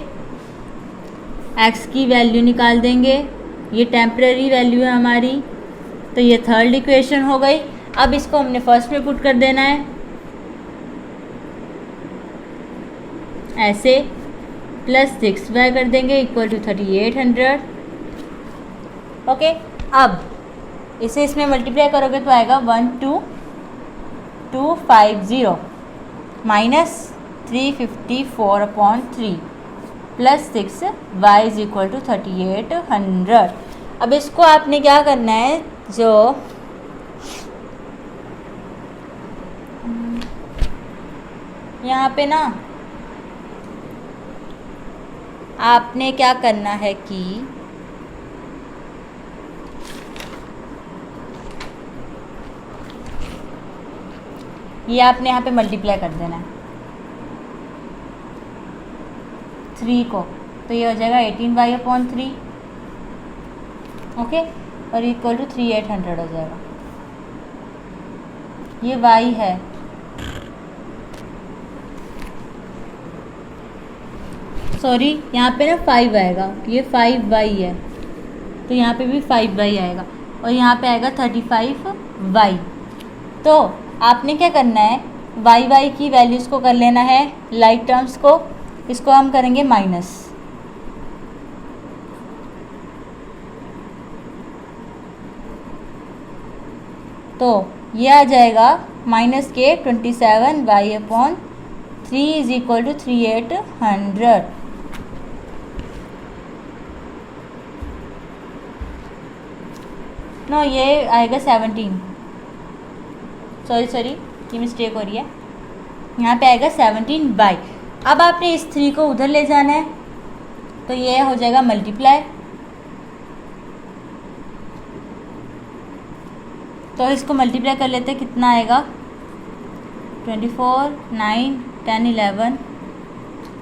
x की वैल्यू निकाल देंगे, ये टेम्परेरी वैल्यू है हमारी। तो ये थर्ड इक्वेशन हो गई। अब इसको हमने फर्स्ट में पुट कर देना है ऐसे, प्लस 6y कर देंगे इक्वल टू 3,800। ओके, अब इसे इसमें मल्टीप्लाई करोगे तो आएगा 12,250 minus 354/3 plus 6y is equal to 3,800। अब इसको आपने क्या करना है, जो यहाँ पे ना आपने क्या करना है कि ये आपने यहाँ पे मल्टीप्लाई कर देना है 3 को, तो ये हो जाएगा 18y/3, ओके, और इक्वल टू 3,800 हो जाएगा। ये y है, सॉरी यहाँ पे ना 5 आएगा, ये 5y है, तो यहाँ पे भी 5y आएगा, और यहाँ पे आएगा 35y। तो आपने क्या करना है, y की वैल्यूज़ को कर लेना है, लाइक टर्म्स को, इसको हम करेंगे माइनस। तो ये आ जाएगा माइनस के 27y/3 is equal to 3,800। No, ये आएगा 17, सॉरी ये मिस्टेक हो रही है, यहाँ पे आएगा 17y। अब आपने इस 3 को उधर ले जाना है, तो ये हो जाएगा मल्टीप्लाई, तो इसको मल्टीप्लाई कर लेते हैं, कितना आएगा 24, 9, 10, 11,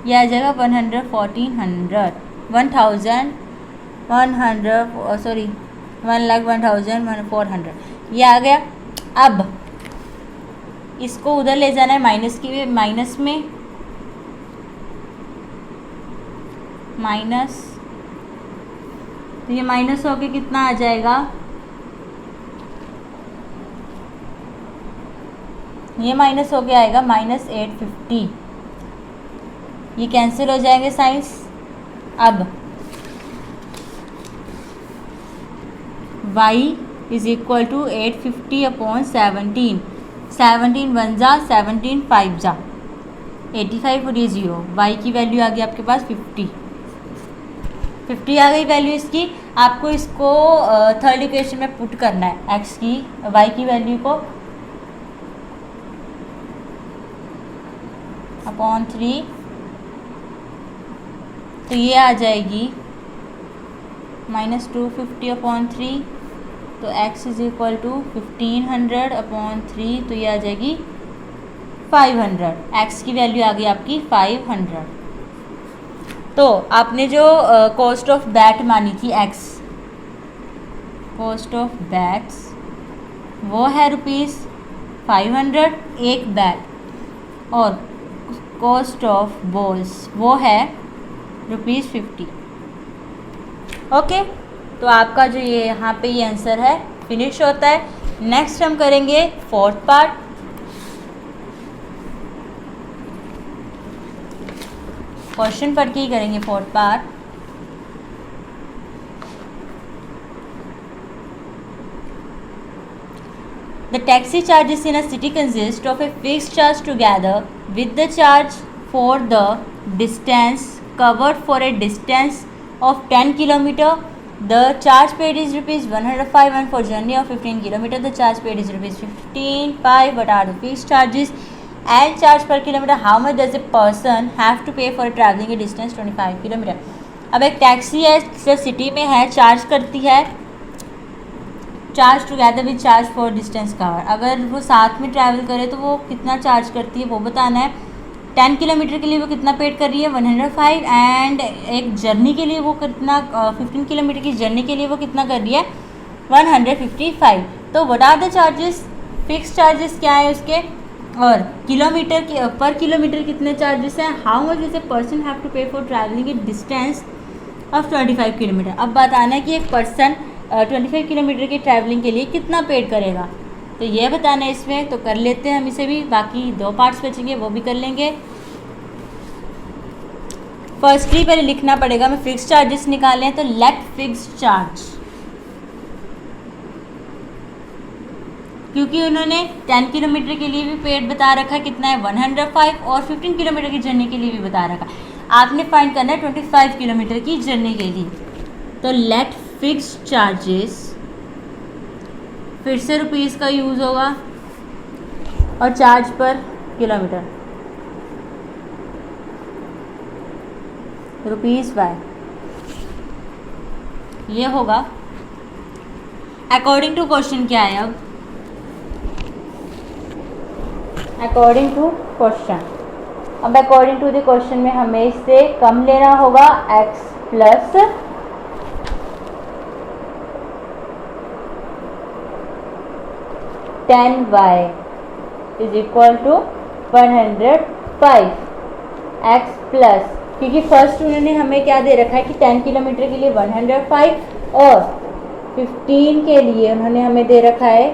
ये आ जाएगा 1,1,400, ये आ गया। अब इसको उधर ले जाना है माइनस में, माइनस, तो ये माइनस होके कितना आ जाएगा, ये माइनस होके आएगा -850, ये कैंसिल हो जाएंगे साइंस। अब y इज इक्वल टू 850/17, 17 1 जा 17 5 जा 85 और ये 0, y की वैल्यू आ गई आपके पास 50 आ गई वैल्यू इसकी। आपको इसको थर्ड इक्वेशन में पुट करना है, x की y की वैल्यू को अपॉन 3, तो ये आ जाएगी -250 अपॉन 3, तो x is equal to 1500 upon 3, तो ये आ जाएगी 500। x की वैल्यू आ गई आपकी 500। तो आपने जो कॉस्ट ऑफ बैट मानी थी x, कॉस्ट ऑफ बैट्स वो है ₹500 एक बैट, और कॉस्ट ऑफ बॉल्स वो है ₹50। ओके, तो आपका जो ये यहाँ पे ये आंसर है फिनिश होता है। नेक्स्ट हम करेंगे फोर्थ पार्ट। क्वेश्चन पढ़ के ही करेंगे fourth part. The taxi charges in a city consist of a fixed charge together with the charge for the distance covered for a distance of 10 km. The charge paid is ₹105, and for journey of 15 km the charge paid is ₹15.5. What are the fixed charges and charge per kilometer? How much does a person have to pay for traveling a distance 25 km? अब एक taxi है जो city में है, charge करती है, charge together with charge for distance cover. अगर वो साथ में ट्रैवल करे तो वो कितना चार्ज करती है वो बताना है। 10 किलोमीटर के लिए वो कितना पेड कर रही है 105, एंड एक जर्नी के लिए वो कितना 15 किलोमीटर की जर्नी के लिए वो कितना कर रही है 155। तो what are the charges, fix charges क्या है उसके, और किलोमीटर की पर किलोमीटर कितने चार्जेस हैं। How much is a person have to pay for travelling a distance of 25 kilometre. अब बताना है कि एक पर्सन 25 किलोमीटर की ट्रैवलिंग के लिए कितना पेड करेगा, तो ये बताना है इसमें। तो कर लेते हैं हम इसे भी, बाकी 2 पार्ट्स बचेंगे वो भी कर लेंगे। फर्स्टली पहले लिखना पड़ेगा, हमें फिक्स चार्जेस निकालने हैं, तो लेट फिक्स चार्ज, क्योंकि उन्होंने 10 किलोमीटर के लिए भी पेड बता रखा है कितना है 105, और 15 किलोमीटर की जर्नी के लिए भी बता रखा है। आपने फाइंड करना है 25 किलोमीटर की जर्नी के लिए। तो लेट फिक्स चार्जेस, फिर से रुपीज़ का यूज़ होगा, और चार्ज पर किलोमीटर ₹बाय ये होगा। अकॉर्डिंग टू क्वेश्चन क्या है, अब अकॉर्डिंग टू क्वेश्चन, अब अकॉर्डिंग टू द क्वेश्चन में हमें इससे कम लेना होगा x plus $10y is equal to 105 x plus, क्योंकि फर्स्ट उन्होंने हमें क्या दे रखा है कि 10 किलोमीटर के लिए 105 और 15 के लिए उन्होंने हमें दे रखा है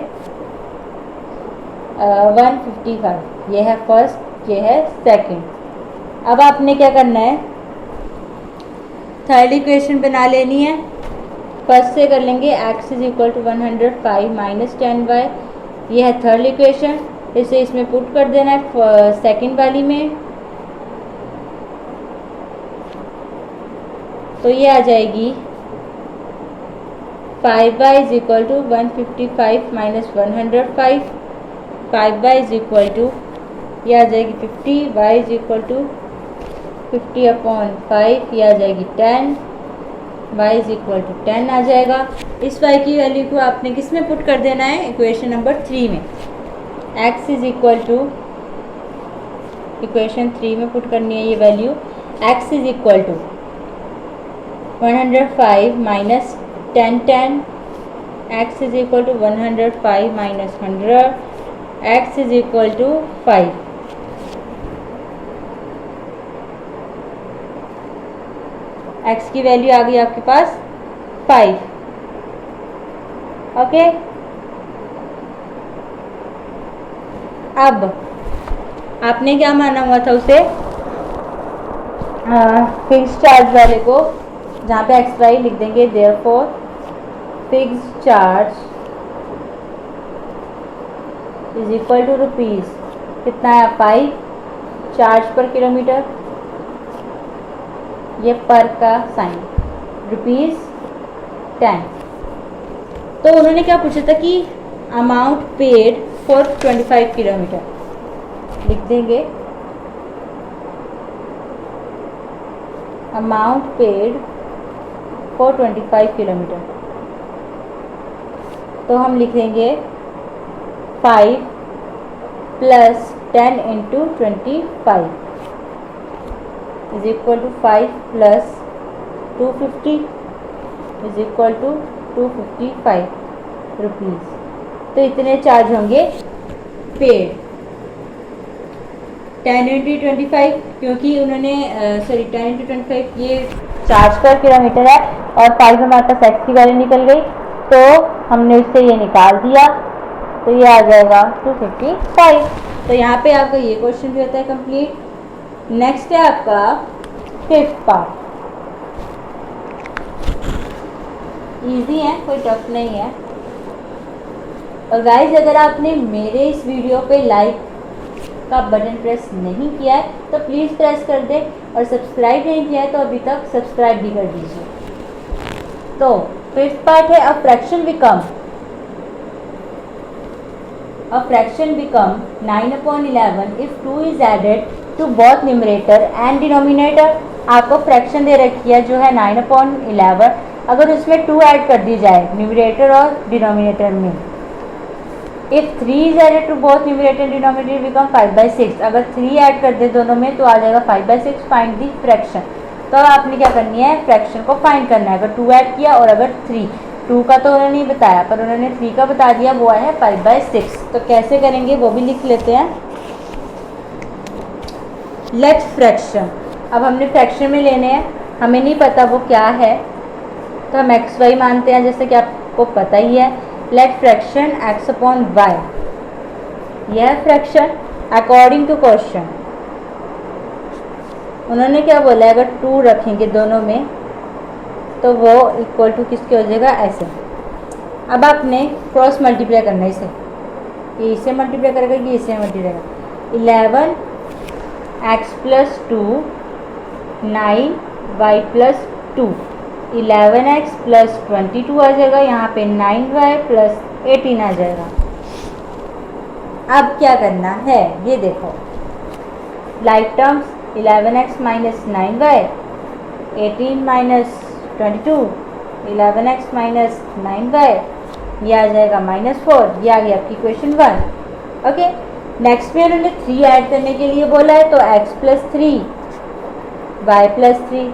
155। ये है फर्स्ट, ये है सेकंड। अब आपने क्या करना है, थर्ड इक्वेशन बना लेनी है। फर्स्ट से कर लेंगे x is equal to 105 minus 10y, ये है थर्ड इक्वेशन। इसे इसमें पुट कर देना है सेकंड वाली में, तो ये आ जाएगी 5y is equal to 155 minus 105, 5y is equal to ये आ जाएगी 50, y is equal to 50 upon 5, ये आ जाएगी 10, y इज इक्वल टू 10 आ जाएगा। इस y की वैल्यू को आपने किस में पुट कर देना है, इक्वेशन नंबर 3 में। x is equal to equation 3 में पुट करनी है ये value. x is equal to 105 minus 10, x is equal to 105 minus 100, x is equal to 5। x की वैल्यू आ गई आपके पास 5। ओके, अब आपने क्या माना हुआ था उसे, फिक्स चार्ज वाले को, जहाँ पे एक्स वाई लिख देंगे, therefore fix charge is equal to rupees, कितना है 5 चार्ज पर किलोमीटर, ये पर का साइन ₹10। तो उन्होंने क्या पूछा था कि अमाउंट पेड फॉर 25 किलोमीटर, लिख देंगे अमाउंट पेड फॉर 25 किलोमीटर, तो हम लिखेंगे 5 plus 10 into 25 is equal to 5 plus 250 is equal to 255 rupees. तो इतने चार्ज होंगे पेड। 10 इंटू 25 क्योंकि उन्होंने 10 इंटू 25 ये चार्ज पर किलोमीटर है और 5 हमारे पास एक्स की वैल्यू निकल गई, तो हमने उससे ये निकाल दिया, तो ये आ जाएगा 255। तो यहाँ पे आपका ये क्वेश्चन भी होता है कंप्लीट। नेक्स्ट है आपका 5th पार्ट। इजी है, कोई टफ नहीं है। और गाइज अगर आपने मेरे इस वीडियो पे लाइक का बटन प्रेस नहीं किया है तो प्लीज़ प्रेस कर दें, और सब्सक्राइब नहीं किया है तो अभी तक सब्सक्राइब भी कर दीजिए। तो 5th पार्ट है a fraction become 9/11 if 2 is added to both numerator and denominator। आपको फ्रैक्शन दे रखी है जो है 9/11, अगर उसमें 2 ऐड कर दी जाए न्यूमरेटर और डिनोमिनेटर में। If 3 is added to both numerator and denominator become 5/6। अगर 3 ऐड कर दे दोनों में तो आ जाएगा 5/6। Find the fraction. तो आपने क्या करनी है, फ्रैक्शन को फाइंड करना है। अगर 2 ऐड किया और अगर 3, 2 का तो उन्होंने नहीं बताया पर उन्होंने 3 का बता दिया, वो है 5/6। तो कैसे करेंगे वो भी लिख लेते हैं। लेट फ्रैक्शन, अब हमने फ्रैक्शन में लेने हैं, हमें नहीं पता वो क्या है तो हम एक्स वाई मानते हैं, जैसे कि आपको पता ही है। Let fraction x upon y, यह फ्रैक्शन अकॉर्डिंग टू क्वेश्चन। उन्होंने क्या बोला है, अगर 2 रखेंगे दोनों में तो वो इक्वल टू किसके हो जाएगा, ऐसे। अब आपने क्रॉस मल्टीप्लाई करना है इसे, ये इसे मल्टीप्लाई करेगा, ये इसे मल्टीप्लाई करेगा। 11x plus 2 9y plus 2, 11x plus 22 आ जाएगा, यहाँ पे 9y प्लस 18 आ जाएगा। अब क्या करना है ये देखो, like terms 11x minus 9y, 18 minus 22, 11x minus 9y, ये आ जाएगा -4। ये आ गया आपकी इक्वेशन 1। ओके, नेक्स्ट में उन्होंने 3 ऐड करने के लिए बोला है, तो x plus 3 y plus 3।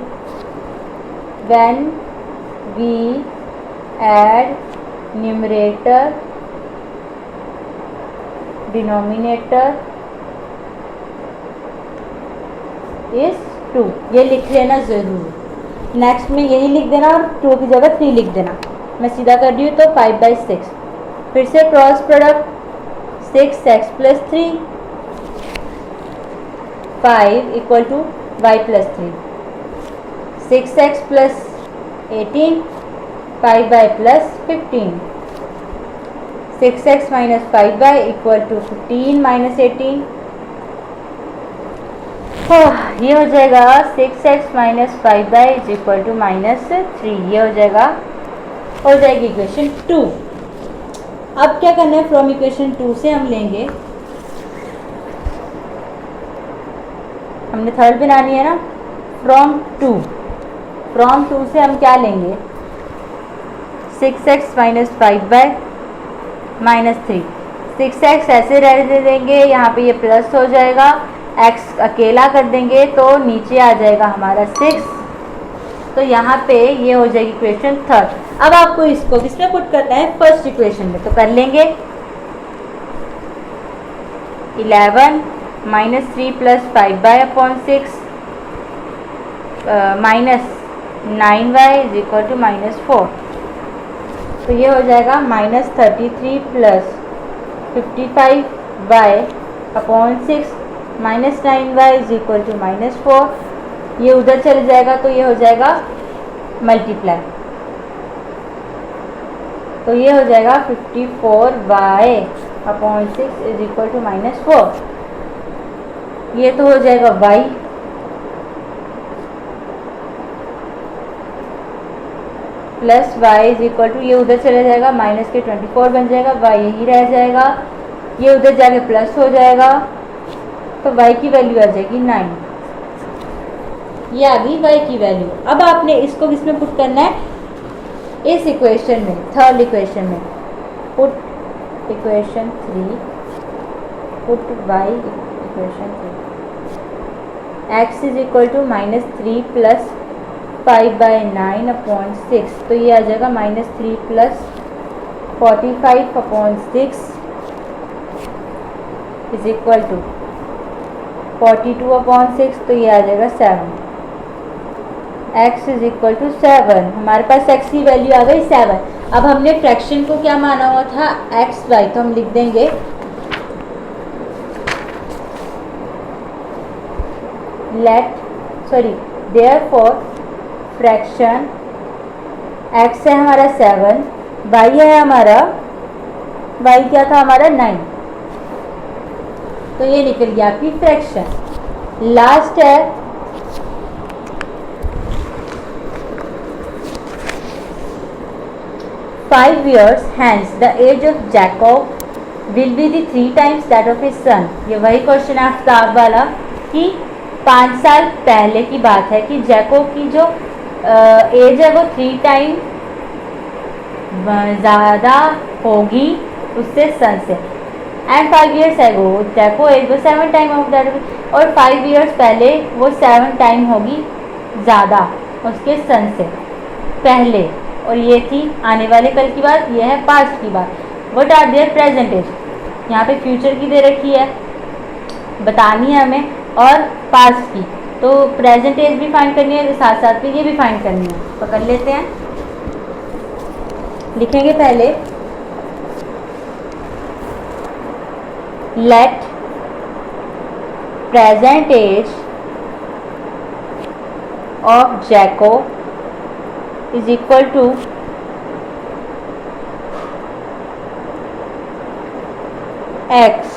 when we add numerator denominator is 2, ये लिख लेना ज़रूर। नेक्स्ट में यही लिख देना और 2 की जगह 3 लिख देना। मैं सीधा कर रही हूँ तो 5/6। फिर से cross product 6x plus 3 5 equal to y plus 3, 6x plus 18 5y plus 15, 6x minus 5y equal to 15 माइनस 18। ये हो जाएगा 6x minus 5y is equal to -3। ये हो जाएगी इक्वेशन 2। अब क्या करना है, फ्रॉम इक्वेशन 2 से हम लेंगे, हमने थर्ड बनानी है ना, फ्रॉम 2 से हम क्या लेंगे, 6x minus 5y minus 3। 6x ऐसे रहने देंगे, यहाँ पे ये प्लस हो जाएगा, x अकेला कर देंगे तो नीचे आ जाएगा हमारा 6। तो यहाँ पे ये हो जाएगी इक्वेशन 3। अब आपको इसको किसमें पुट करना है, फर्स्ट इक्वेशन में, तो कर लेंगे। 11 minus 3 plus 5y upon 6 minus 9y is equal to -4। तो ये हो जाएगा -33 plus 55y upon 6 minus 9y is equal to -4। ये उधर चले जाएगा तो ये हो जाएगा मल्टीप्लाई, तो ये हो जाएगा 54y upon 6 is equal to -4। ये तो हो जाएगा y plus y is equal to, ये उधर चला जाएगा माइनस के 24 बन जाएगा, y यही रह जाएगा, ये उधर जाके प्लस हो जाएगा, तो y की वैल्यू आ जाएगी 9। ये आ गई y की वैल्यू। अब आपने इसको किसमें पुट करना है, इस इक्वेशन में, थर्ड इक्वेशन में। Put equation 3, put y equation 3, x is equal to -3 plus 5/9/6, तो ये आ जाएगा -3 प्लस 45/6 इज इक्वल टू 42/6, तो ये आ जाएगा 7। x इज इक्वल टू 7, हमारे पास x की वैल्यू आ गई 7। अब हमने फ्रैक्शन को क्या माना हुआ था, एक्स वाई, तो हम लिख देंगे देयरफॉर फ्रैक्शन x है हमारा 7, y है हमारा, y क्या था हमारा 9, तो ये निकल गया आपकी फ्रैक्शन। लास्ट है five years hence the age of Jacob will be the 3 times that of his son. ये वही क्वेश्चन है आफ्ताब वाला कि 5 साल पहले की बात है कि जैकब की जो एज है वो 3 टाइम ज़्यादा होगी उससे सन से। एंड 5 years एगो जैको एज वो 7 टाइम ऑफ दैट, और 5 years पहले वो 7 टाइम होगी ज़्यादा उसके सन से पहले। और ये थी आने वाले कल की बात, ये है पास्ट की बात। What are their present age, यहाँ पे फ्यूचर की दे रखी है बतानी है हमें, और पास्ट की, तो प्रेजेंट एज भी फाइंड करनी है, साथ साथ में ये भी फाइंड करनी है। पकड़ लेते हैं, लिखेंगे पहले let present age of Jacko is equal to x.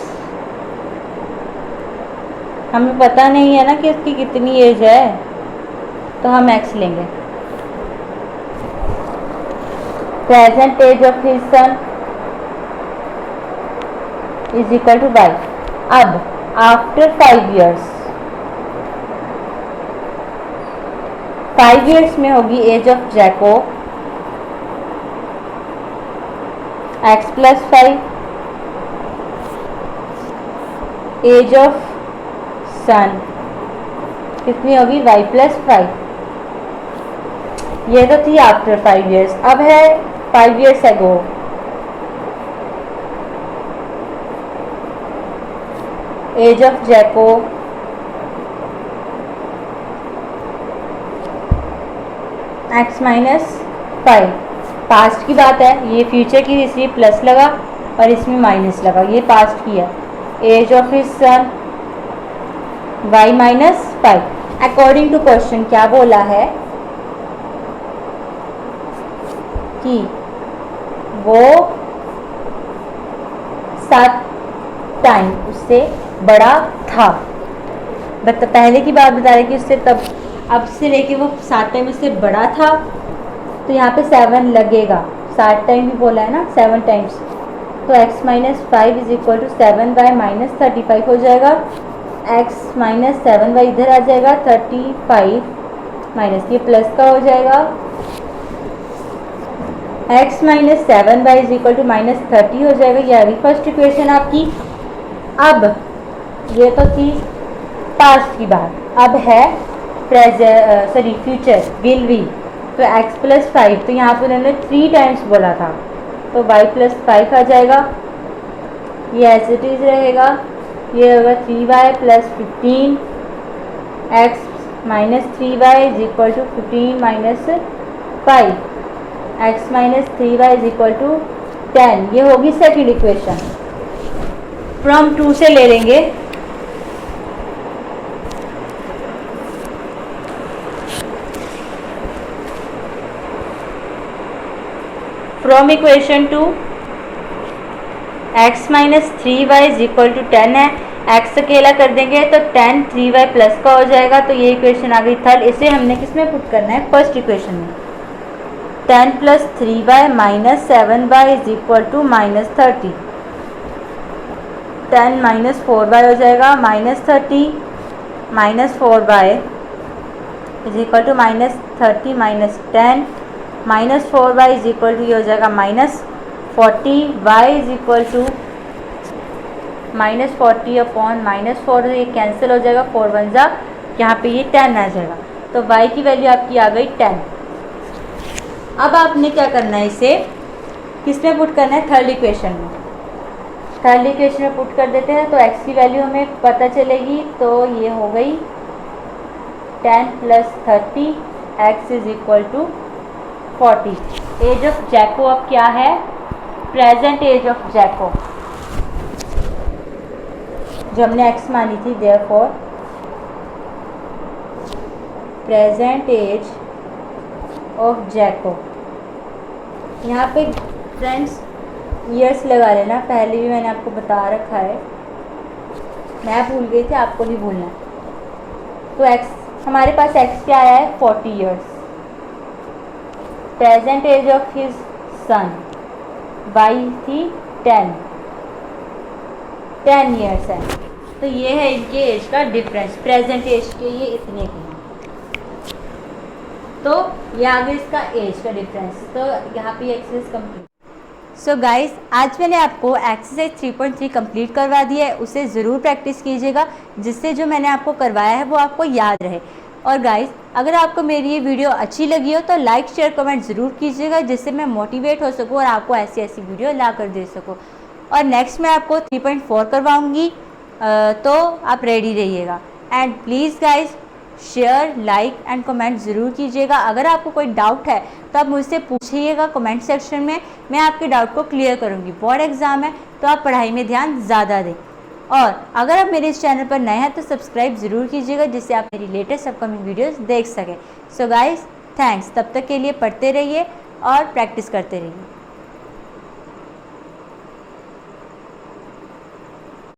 हमें पता नहीं है ना कि इसकी कितनी एज है, तो हम एक्स लेंगे। Present age of his son is equal to y. अब आफ्टर 5 years, 5 years में होगी age of Jacko x plus 5, age of son कितनी होगी y प्लस 5। ये तो थी आफ्टर 5 years। अब है 5 years ago, age of Jacko x minus 5। Past की बात है, ये फ्यूचर की, इसलिए प्लस लगा और इसमें माइनस लगा, ये पास्ट की है। Age of his son y minus 5। According to question क्या बोला है कि वो 7 टाइम उससे बड़ा था। पहले की बात बता रहे कि उससे तब, अब से लेके वो 7 टाइम उससे बड़ा था, तो यहाँ पे 7 लगेगा। 7 टाइम भी बोला है ना, 7 टाइम्स, तो x minus 5 is equal to 7y minus 35 हो जाएगा। x माइनस 7y इधर आ जाएगा, 35 माइनस ये प्लस का हो जाएगा। x minus 7y is equal to minus 30 हो जाएगा। ये आ गई फर्स्ट इक्वेशन आपकी। अब ये तो थी पास्ट की बात, अब है फ्यूचर विल बी। तो x प्लस 5, तो यहाँ पर उन्होंने 3 टाइम्स बोला था, तो y प्लस 5 आ जाएगा। ये एज इट इज रहेगा, ये होगा 3y plus 15, x minus 3y is equal to 15 minus 5, x minus 3y is equal to 10। ये होगी सेकंड इक्वेशन। फ्रॉम 2 से ले लेंगे, from equation 2 x minus 3y is equal to 10 है, x अकेला कर देंगे तो 10 3y प्लस का हो जाएगा। तो ये इक्वेशन आ गई थर्ड। इसे हमने किस में पुट करना है, फर्स्ट इक्वेशन में। 10 plus 3y minus 7y is equal to minus 30, 10 minus 4y हो जाएगा, minus 30 minus 4y is equal to -30 -10 -4y is equal to ये हो जाएगा -40, y is equal to -40 upon -4, ये कैंसिल हो जाएगा, 4 1 जा, यहाँ पे ये 10 आ जाएगा। तो y की वैल्यू आपकी आ गई 10। अब आपने क्या करना है, इसे किस में पुट करना है, थर्ड इक्वेशन में। थर्ड इक्वेशन में पुट कर देते हैं तो x की वैल्यू हमें पता चलेगी। तो ये हो गई 10 + 30, x is equal to 40। Age of Jacko अब क्या है, प्रेजेंट एज ऑफ जैको जो हमने x मानी थी, देयरफॉर प्रेजेंट एज ऑफ जैको। यहाँ पे फ्रेंड्स ईयर्स लगा लेना, पहले भी मैंने आपको बता रखा है, मैं भूल गई थी, आपको नहीं भूलना। तो x हमारे पास x क्या आया है, 40 years. Present age of his son y थी 10 ईयर्स है। तो ये है इनके एज का डिफरेंस, प्रेजेंट एज के ये इतने के हैं। तो ये आगे इसका एज का डिफरेंस। तो यहाँ पे एक्सरसाइज कंप्लीट। सो गाइस, आज मैंने आपको एक्सरसाइज 3.3 कंप्लीट करवा दिया है, उसे ज़रूर प्रैक्टिस कीजिएगा, जिससे जो मैंने आपको करवाया है वो आपको याद रहे। और गाइस, अगर आपको मेरी ये वीडियो अच्छी लगी हो तो लाइक शेयर कमेंट ज़रूर कीजिएगा, जिससे मैं मोटिवेट हो सकूँ और आपको ऐसी ऐसी वीडियो ला कर दे सकूँ। और नेक्स्ट मैं आपको 3.4 करवाऊँगी, तो आप रेडी रहिएगा। And please guys, share like and comment ज़रूर कीजिएगा। अगर आपको कोई डाउट है तो आप मुझसे पूछिएगा कमेंट सेक्शन में, मैं आपके डाउट को क्लियर करूँगी। बोर्ड एग्ज़ाम है तो आप पढ़ाई में ध्यान ज़्यादा दें। और अगर आप मेरे इस चैनल पर नए हैं तो सब्सक्राइब ज़रूर कीजिएगा, जिससे आप मेरी लेटेस्ट अपकमिंग वीडियोस देख सकें। So guys, thanks. तब तक के लिए पढ़ते रहिए और प्रैक्टिस करते रहिए।